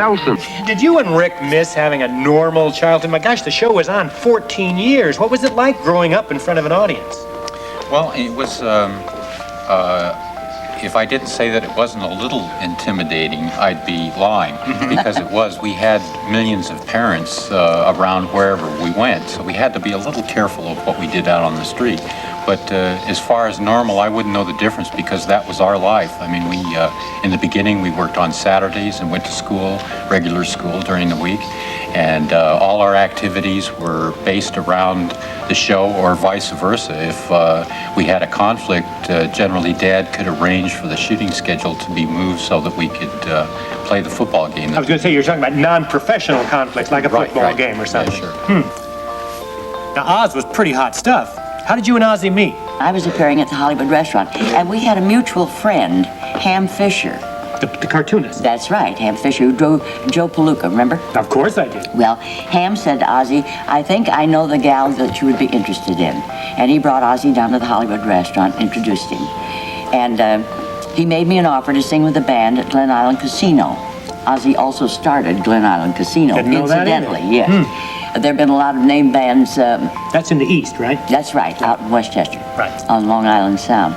Speaker 17: Nelson.
Speaker 12: Did you and Rick miss having a normal childhood? My gosh, the show was on 14 years. What was it like growing up in front of an audience?
Speaker 5: Well, it was, if I didn't say that it wasn't a little intimidating, I'd be lying, because it was. We had millions of parents around wherever we went, so we had to be a little careful of what we did out on the street. But as far as normal, I wouldn't know the difference because that was our life. I mean, we, in the beginning, we worked on Saturdays and went to school, regular school during the week. And all our activities were based around the show or vice versa. If we had a conflict, generally Dad could arrange for the shooting schedule to be moved so that we could play the football game.
Speaker 12: I was going to say, you're talking about non-professional conflicts, like a football game or something.
Speaker 5: Yeah, sure.
Speaker 12: Now, Oz was pretty hot stuff. How did you and Ozzie meet?
Speaker 6: I was appearing at the Hollywood restaurant, and we had a mutual friend, Ham Fisher.
Speaker 12: The cartoonist?
Speaker 6: That's right, Ham Fisher, who drove Joe Palooka, remember?
Speaker 12: Of course I did.
Speaker 6: Well, Ham said to Ozzie, I think I know the gal that you would be interested in. And he brought Ozzie down to the Hollywood restaurant, introduced him. And he made me an offer to sing with the band at Glen Island Casino. Ozzie also started Glen Island Casino,
Speaker 12: Didn't know that either.
Speaker 6: incidentally, yes. There have been a lot of name bands.
Speaker 12: That's in the East, right?
Speaker 6: That's right, out in Westchester.
Speaker 12: Right.
Speaker 6: On Long Island Sound.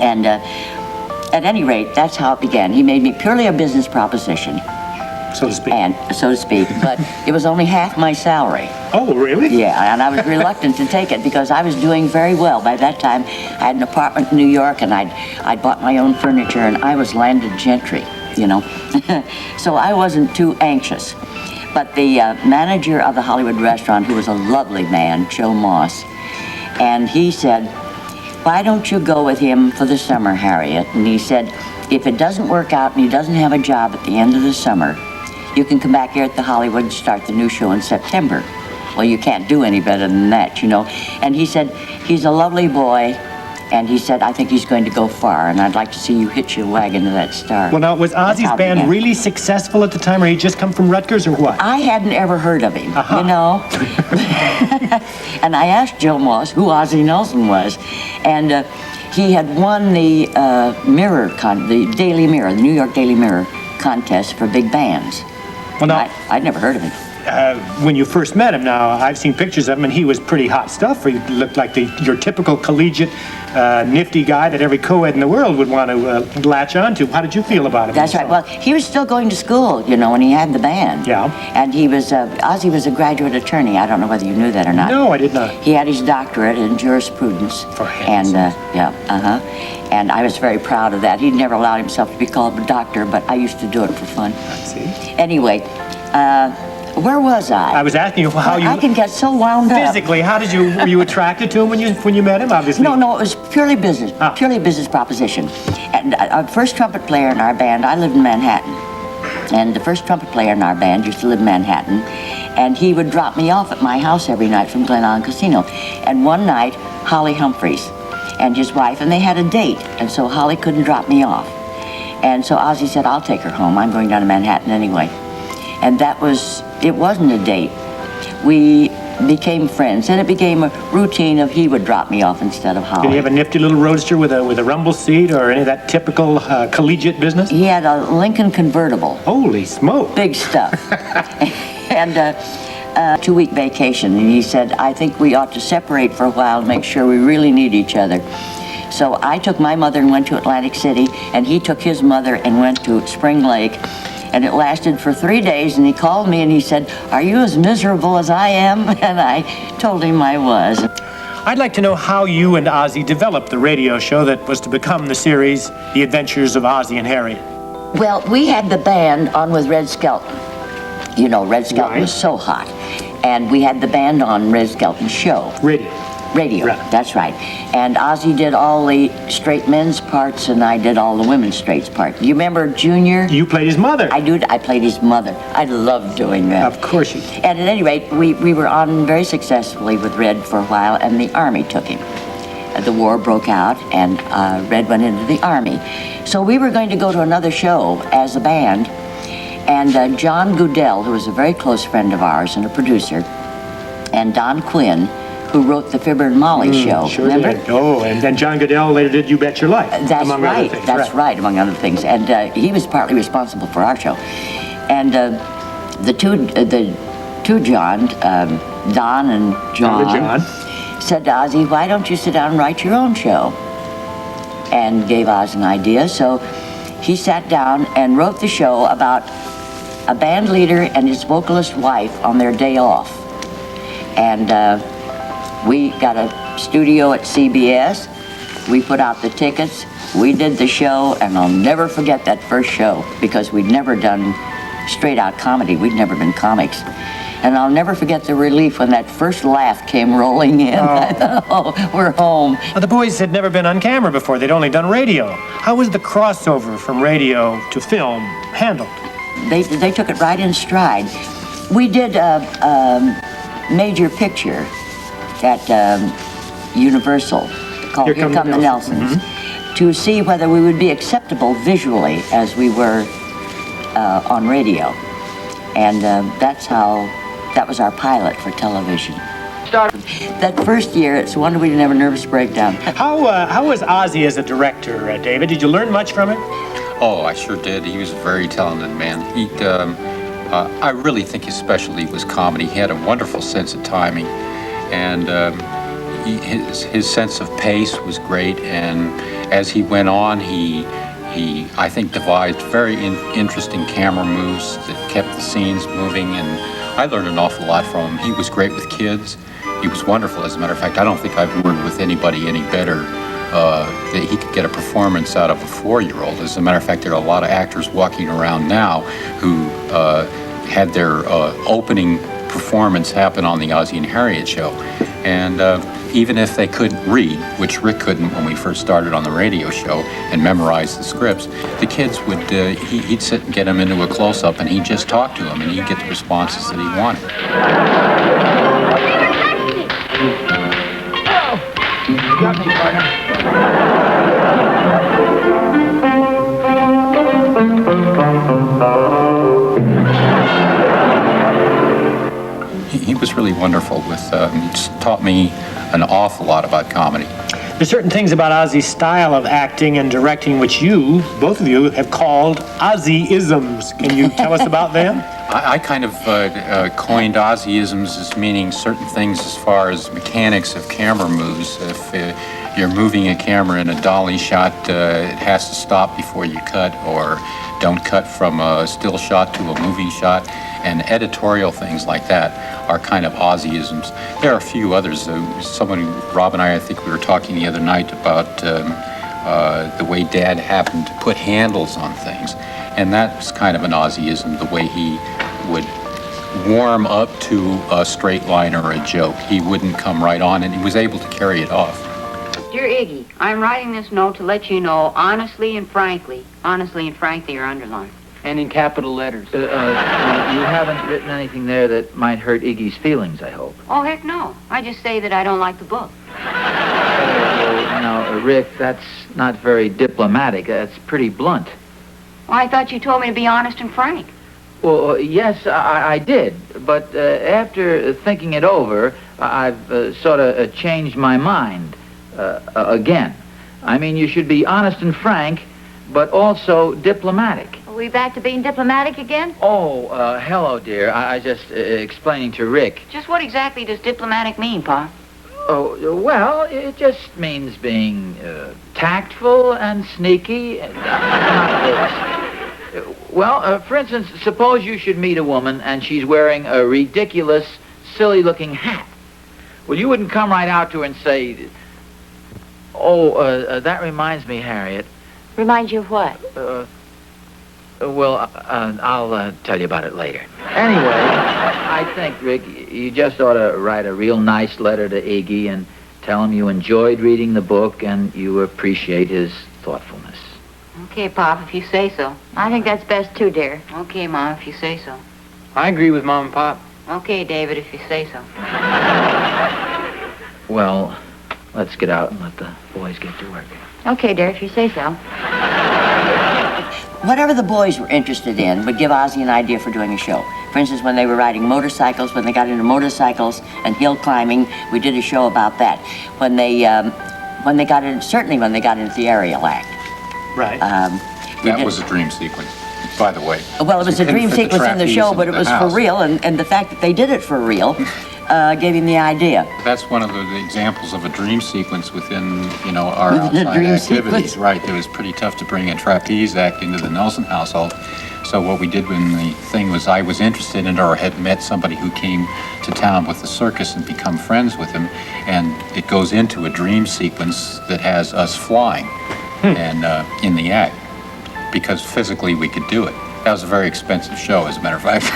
Speaker 6: And at any rate, that's how it began. He made me purely a business proposition.
Speaker 12: So to speak.
Speaker 6: And so to speak, but it was only half my salary.
Speaker 12: Oh, really?
Speaker 6: Yeah, and I was reluctant to take it because I was doing very well. By that time, I had an apartment in New York, and I'd bought my own furniture, and I was landed gentry, you know. So I wasn't too anxious. But the manager of the Hollywood restaurant, who was a lovely man, Joe Moss, and he said, why don't you go with him for the summer, Harriet? And he said, if it doesn't work out and he doesn't have a job at the end of the summer, you can come back here at the Hollywood and start the new show in September. Well, you can't do any better than that, you know. And he said, he's a lovely boy, And he said, I think he's going to go far, and I'd like to see you hitch your wagon to that star.
Speaker 12: Well, now, was Ozzie's band really successful at the time, or he just come from Rutgers, or what?
Speaker 6: I hadn't ever heard of him, you know. And I asked Joe Moss who Ozzie Nelson was, and he had won the the Daily Mirror, the New York Daily Mirror contest for big bands.
Speaker 12: Well, now,
Speaker 6: I'd never heard of him.
Speaker 12: When you first met him, now, I've seen pictures of him, and he was pretty hot stuff. He looked like your typical collegiate, nifty guy that every co-ed in the world would want to latch onto. How did you feel about him?
Speaker 6: That's right. Well, he was still going to school, you know, when he had the band.
Speaker 12: Yeah.
Speaker 6: And he was, Ozzie was a graduate attorney. I don't know whether you knew that or not.
Speaker 12: No, I did not.
Speaker 6: He had his doctorate in jurisprudence.
Speaker 12: For heaven's
Speaker 6: sake. And I was very proud of that. He'd never allowed himself to be called a doctor, but I used to do it for fun.
Speaker 12: I see.
Speaker 6: Anyway, where was I?
Speaker 12: I was asking you how you...
Speaker 6: I can get so wound up.
Speaker 12: Physically, were you attracted to him when you met him, obviously?
Speaker 6: No, it was purely business, purely a business proposition. And our first trumpet player in our band, I lived in Manhattan. And the first trumpet player in our band used to live in Manhattan. And he would drop me off at my house every night from Glen Island Casino. And one night, Holly Humphreys and his wife, and they had a date. And so Holly couldn't drop me off. And so Ozzie said, I'll take her home. I'm going down to Manhattan anyway. And it wasn't a date. We became friends, and it became a routine of he would drop me off instead of Holly.
Speaker 12: Did he have a nifty little roadster with a rumble seat or any of that typical collegiate business?
Speaker 6: He had a Lincoln convertible.
Speaker 12: Holy smoke.
Speaker 6: Big stuff. And a 2-week vacation, and he said, I think we ought to separate for a while and make sure we really need each other. So I took my mother and went to Atlantic City, and he took his mother and went to Spring Lake. And it lasted for 3 days, and he called me and he said, are you as miserable as I am? And I told him I was.
Speaker 12: I'd like to know how you and Ozzie developed the radio show that was to become the series, The Adventures of Ozzie and Harriet.
Speaker 6: Well, we had the band on with Red Skelton. You know, Red Skelton was so hot. And we had the band on Red Skelton's show. Radio, right. That's right. And Ozzie did all the straight men's parts, and I did all the women's straights part. You remember Junior?
Speaker 12: You played his mother.
Speaker 6: I played his mother. I loved doing that.
Speaker 12: Of course you did.
Speaker 6: And at any rate, we were on very successfully with Red for a while, and the Army took him. The war broke out, and Red went into the Army. So we were going to go to another show as a band, and John Goodell, who was a very close friend of ours and a producer, and Don Quinn, who wrote the Fibber and Molly show.
Speaker 12: Sure
Speaker 6: remember?
Speaker 12: Did. Oh, and then John Goodell later did You Bet Your Life.
Speaker 6: That's
Speaker 12: among
Speaker 6: right.
Speaker 12: Other things.
Speaker 6: That's right, among other things. And he was partly responsible for our show. And the two John, Don and John, said to Ozzie, why don't you sit down and write your own show? And gave Oz an idea. So he sat down and wrote the show about a band leader and his vocalist wife on their day off. And we got a studio at CBS. We put out the tickets. We did the show, and I'll never forget that first show because we'd never done straight-out comedy. We'd never been comics. And I'll never forget the relief when that first laugh came rolling in. I thought, oh, we're home.
Speaker 12: Well, the boys had never been on camera before. They'd only done radio. How was the crossover from radio to film handled?
Speaker 6: They took it right in stride. We did a major picture at Universal called Here Come the Nelsons, to see whether we would be acceptable visually as we were on radio. And that was our pilot for television. That first year, it's a wonder we didn't have a nervous breakdown.
Speaker 12: How was Ozzie as a director, David? Did you learn much from him?
Speaker 5: Oh, I sure did. He was a very talented man. I really think his specialty was comedy. He had a wonderful sense of timing. And his sense of pace was great, and as he went on, he I think devised very interesting camera moves that kept the scenes moving, and I learned an awful lot from him. He was great with kids. He was wonderful, as a matter of fact. I don't think I've worked with anybody any better that he could get a performance out of a 4-year-old. As a matter of fact, there are a lot of actors walking around now who had their opening performance happen on the Ozzie and Harriet show. And even if they couldn't read, which Rick couldn't when we first started on the radio show, and memorize the scripts, the kids would, he'd sit and get them into a close-up, and he'd just talk to them, and he'd get the responses that he wanted.
Speaker 2: got me, partner.
Speaker 5: He was really wonderful with, taught me an awful lot about comedy.
Speaker 12: There's certain things about Ozzie's style of acting and directing which you, both of you, have called Ozzie-isms. Can you tell us about them?
Speaker 5: I kind of coined Ozzie-isms as meaning certain things as far as mechanics of camera moves. If you're moving a camera in a dolly shot, it has to stop before you cut, or don't cut from a still shot to a moving shot, and editorial things like that are kind of Ozzie-isms. There are a few others. Rob and I think we were talking the other night about the way Dad happened to put handles on things, and that's kind of an Ozzie-ism, the way he would warm up to a straight line or a joke. He wouldn't come right on, and he was able to carry it off.
Speaker 10: Dear Iggy, I'm writing this note to let you know honestly and frankly are underlined.
Speaker 2: And in capital letters. You haven't written anything there that might hurt Iggy's feelings, I hope.
Speaker 10: Oh, heck no. I just say that I don't like the book.
Speaker 2: Rick, that's not very diplomatic. That's pretty blunt.
Speaker 10: Well, I thought you told me to be honest and frank.
Speaker 2: Well, yes, I did. But after thinking it over, I've sort of changed my mind again. I mean, you should be honest and frank, but also diplomatic.
Speaker 10: Are we back to being diplomatic again?
Speaker 2: Oh, hello, dear. I just explaining to Rick.
Speaker 10: Just what exactly does diplomatic mean, Pa?
Speaker 2: Oh, well, it just means being tactful and sneaky. For instance, suppose you should meet a woman and she's wearing a ridiculous, silly-looking hat. Well, you wouldn't come right out to her and say, that reminds me, Harriet.
Speaker 10: Remind you of what?
Speaker 2: I'll tell you about it later. Anyway, I think, Rick, you just ought to write a real nice letter to Iggy and tell him you enjoyed reading the book and you appreciate his thoughtfulness.
Speaker 10: Okay, Pop, if you say so. I think that's best, too, dear. Okay, Mom, if you say so.
Speaker 18: I agree with Mom and Pop.
Speaker 10: Okay, David, if you say so.
Speaker 2: Well, let's get out and let the boys get to work.
Speaker 10: Okay, dear, if you say so.
Speaker 6: Whatever the boys were interested in would give Ozzie an idea for doing a show. For instance, when they were riding motorcycles, when they got into motorcycles and hill climbing, we did a show about that. When they got into the aerial act.
Speaker 12: Right.
Speaker 5: That was a dream sequence, by the way.
Speaker 6: Well, it was a dream sequence in the show, but it was for real, and the fact that they did it for real gave him the idea.
Speaker 5: That's one of the examples of a dream sequence within, our outside activities.
Speaker 6: Sequence.
Speaker 5: Right, it was pretty tough to bring a trapeze act into the Nelson household. So what we did when the thing was I was interested in or had met somebody who came to town with the circus and become friends with him, and it goes into a dream sequence that has us flying and in the act, because physically we could do it. That was a very expensive show, as a matter of fact.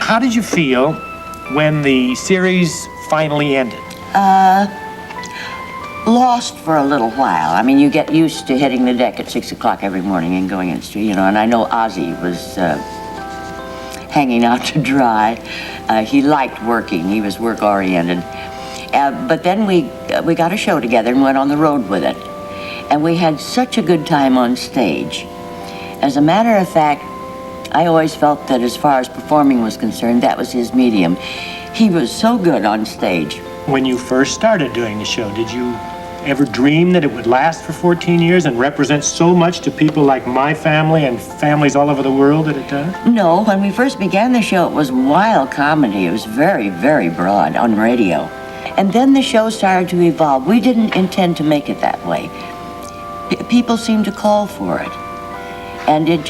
Speaker 12: How did you feel when the series finally ended?
Speaker 6: Lost for a little while. I mean, you get used to hitting the deck at 6 o'clock every morning and going into, and I know Ozzie was hanging out to dry. He liked working. He was work-oriented. But then we got a show together and went on the road with it. And we had such a good time on stage. As a matter of fact, I always felt that as far as performing was concerned, that was his medium. He was so good on stage.
Speaker 12: When you first started doing the show, did you ever dream that it would last for 14 years and represent so much to people like my family and families all over the world that it does?
Speaker 6: No, when we first began the show, it was wild comedy. It was very, very broad on radio. And then the show started to evolve. We didn't intend to make it that way. People seemed to call for it. And it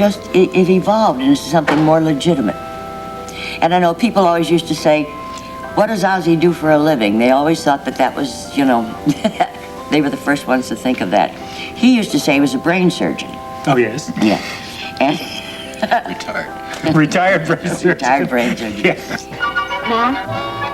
Speaker 6: evolved into something more legitimate. And I know people always used to say, what does Ozzie do for a living? They always thought that was, they were the first ones to think of that. He used to say he was a brain surgeon.
Speaker 12: Oh, yes?
Speaker 6: Yeah. And
Speaker 5: Retired.
Speaker 12: Retired brain surgeon.
Speaker 6: Retired brain surgeon.
Speaker 12: Yes.
Speaker 10: Mom?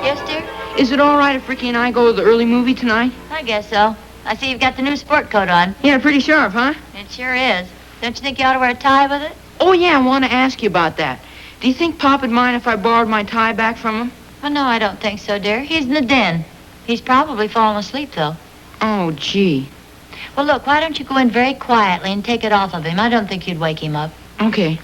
Speaker 10: Yes, dear? Is it all right if Ricky and I go to the early movie tonight?
Speaker 3: I guess so. I see you've got the new sport coat on.
Speaker 10: Yeah, pretty sharp, huh?
Speaker 3: It sure is. Don't you think you ought to wear a tie with it?
Speaker 10: Oh, yeah, I want to ask you about that. Do you think Pop would mind if I borrowed my tie back from him?
Speaker 3: Oh, no, I don't think so, dear. He's in the den.
Speaker 13: He's probably fallen asleep, though.
Speaker 10: Oh, gee.
Speaker 13: Well, look, why don't you go in very quietly and take it off of him? I don't think you'd wake him up.
Speaker 10: Okay.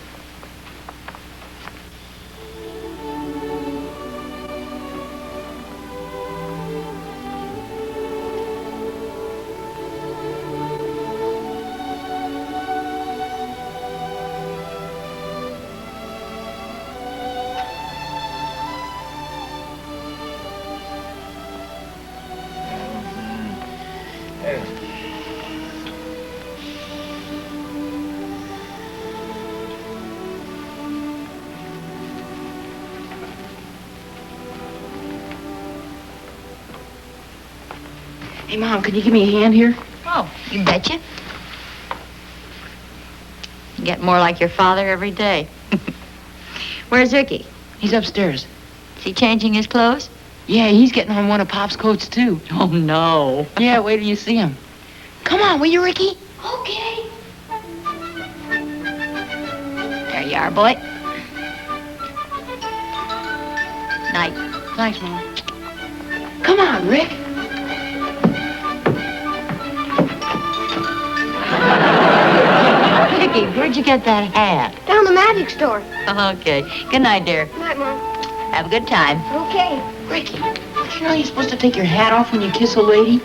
Speaker 10: Hey, Mom, can you give me a hand here?
Speaker 13: Oh, you betcha. You get more like your father every day. Where's Ricky?
Speaker 10: He's upstairs.
Speaker 13: Is he changing his clothes?
Speaker 10: Yeah, he's getting on one of Pop's coats, too.
Speaker 13: Oh, no.
Speaker 10: Yeah, wait till you see him. Come on, will you, Ricky?
Speaker 13: Okay. There you are, boy. Night.
Speaker 10: Thanks, Mom. Come on, Rick.
Speaker 13: Ricky, where'd you get that hat?
Speaker 3: Down the magic store.
Speaker 13: Okay. Good night, dear.
Speaker 3: Good night, Mom.
Speaker 13: Have a good time.
Speaker 3: Okay.
Speaker 10: Ricky, you know you're supposed to take your hat off when you kiss a lady?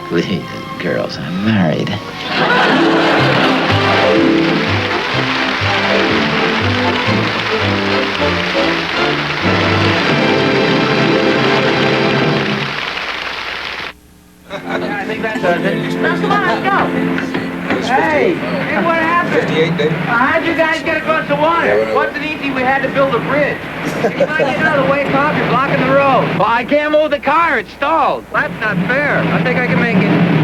Speaker 2: Please, girls, I'm married.
Speaker 11: I think that does it. Now, come on, let's go. Hey, what happened?
Speaker 20: 58, David.
Speaker 11: How'd you guys get across the water? Wasn't easy. We had to build a bridge. You might get out of the way, Pop. You're blocking the road. Well, I can't move the car. It's stalled. That's not fair. I think I can make it.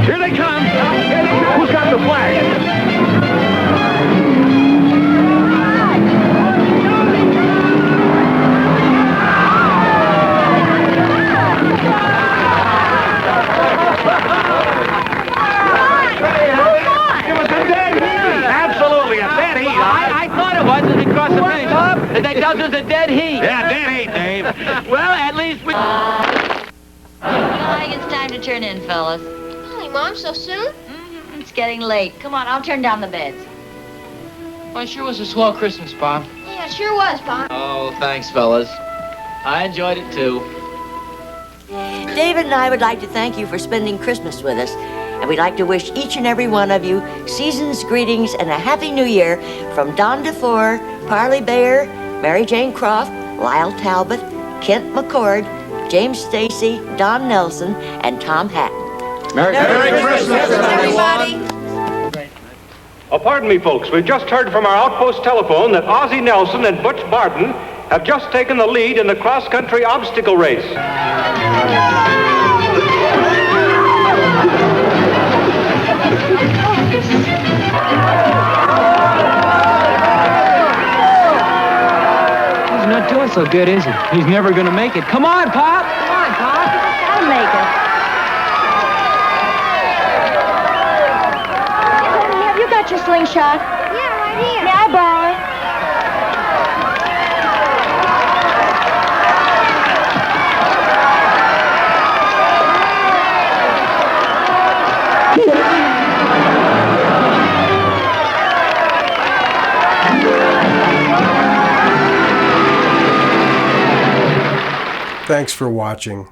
Speaker 17: Here they come! Who's got the flag? Absolutely, a dead heat.
Speaker 11: I thought it was as it crossed the finish. That tells us a dead heat.
Speaker 17: Yeah, dead heat, Dave.
Speaker 11: Well, at least we...
Speaker 13: I think it's time to turn in, fellas.
Speaker 3: Golly, Mom, so soon?
Speaker 13: It's getting late. Come on, I'll turn down the beds.
Speaker 10: Well, it sure was a swell Christmas, Pop.
Speaker 3: Yeah, it sure was, Pop.
Speaker 2: Oh, thanks, fellas. I enjoyed it, too.
Speaker 6: David and I would like to thank you for spending Christmas with us. And we'd like to wish each and every one of you season's greetings and a Happy New Year from Don DeFore, Parley Baer, Mary Jane Croft, Lyle Talbot, Kent McCord, James Stacy, Don Nelson, and Tom Hatten.
Speaker 17: Merry
Speaker 6: Christmas,
Speaker 9: everybody.
Speaker 17: Oh, pardon me, folks. We've just heard from our outpost telephone that Ozzie Nelson and Butch Barton have just taken the lead in the cross-country obstacle race.
Speaker 18: He's not doing so good, is he? He's never gonna make it. Come on, Pop!
Speaker 9: Come on, Pop.
Speaker 3: Gotta make it. slingshot? Yeah, right here. May I borrow it?
Speaker 14: Thanks for watching.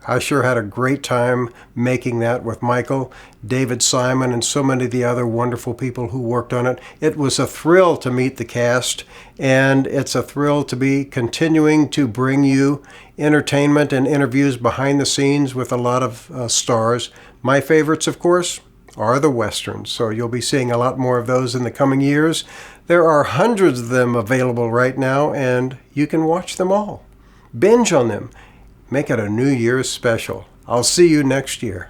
Speaker 14: I sure had a great time making that with Michael, David Simon, and so many of the other wonderful people who worked on it. It was a thrill to meet the cast, and it's a thrill to be continuing to bring you entertainment and interviews behind the scenes with a lot of stars. My favorites, of course, are the Westerns, so you'll be seeing a lot more of those in the coming years. There are hundreds of them available right now, and you can watch them all. Binge on them. Make it a New Year's special. I'll see you next year.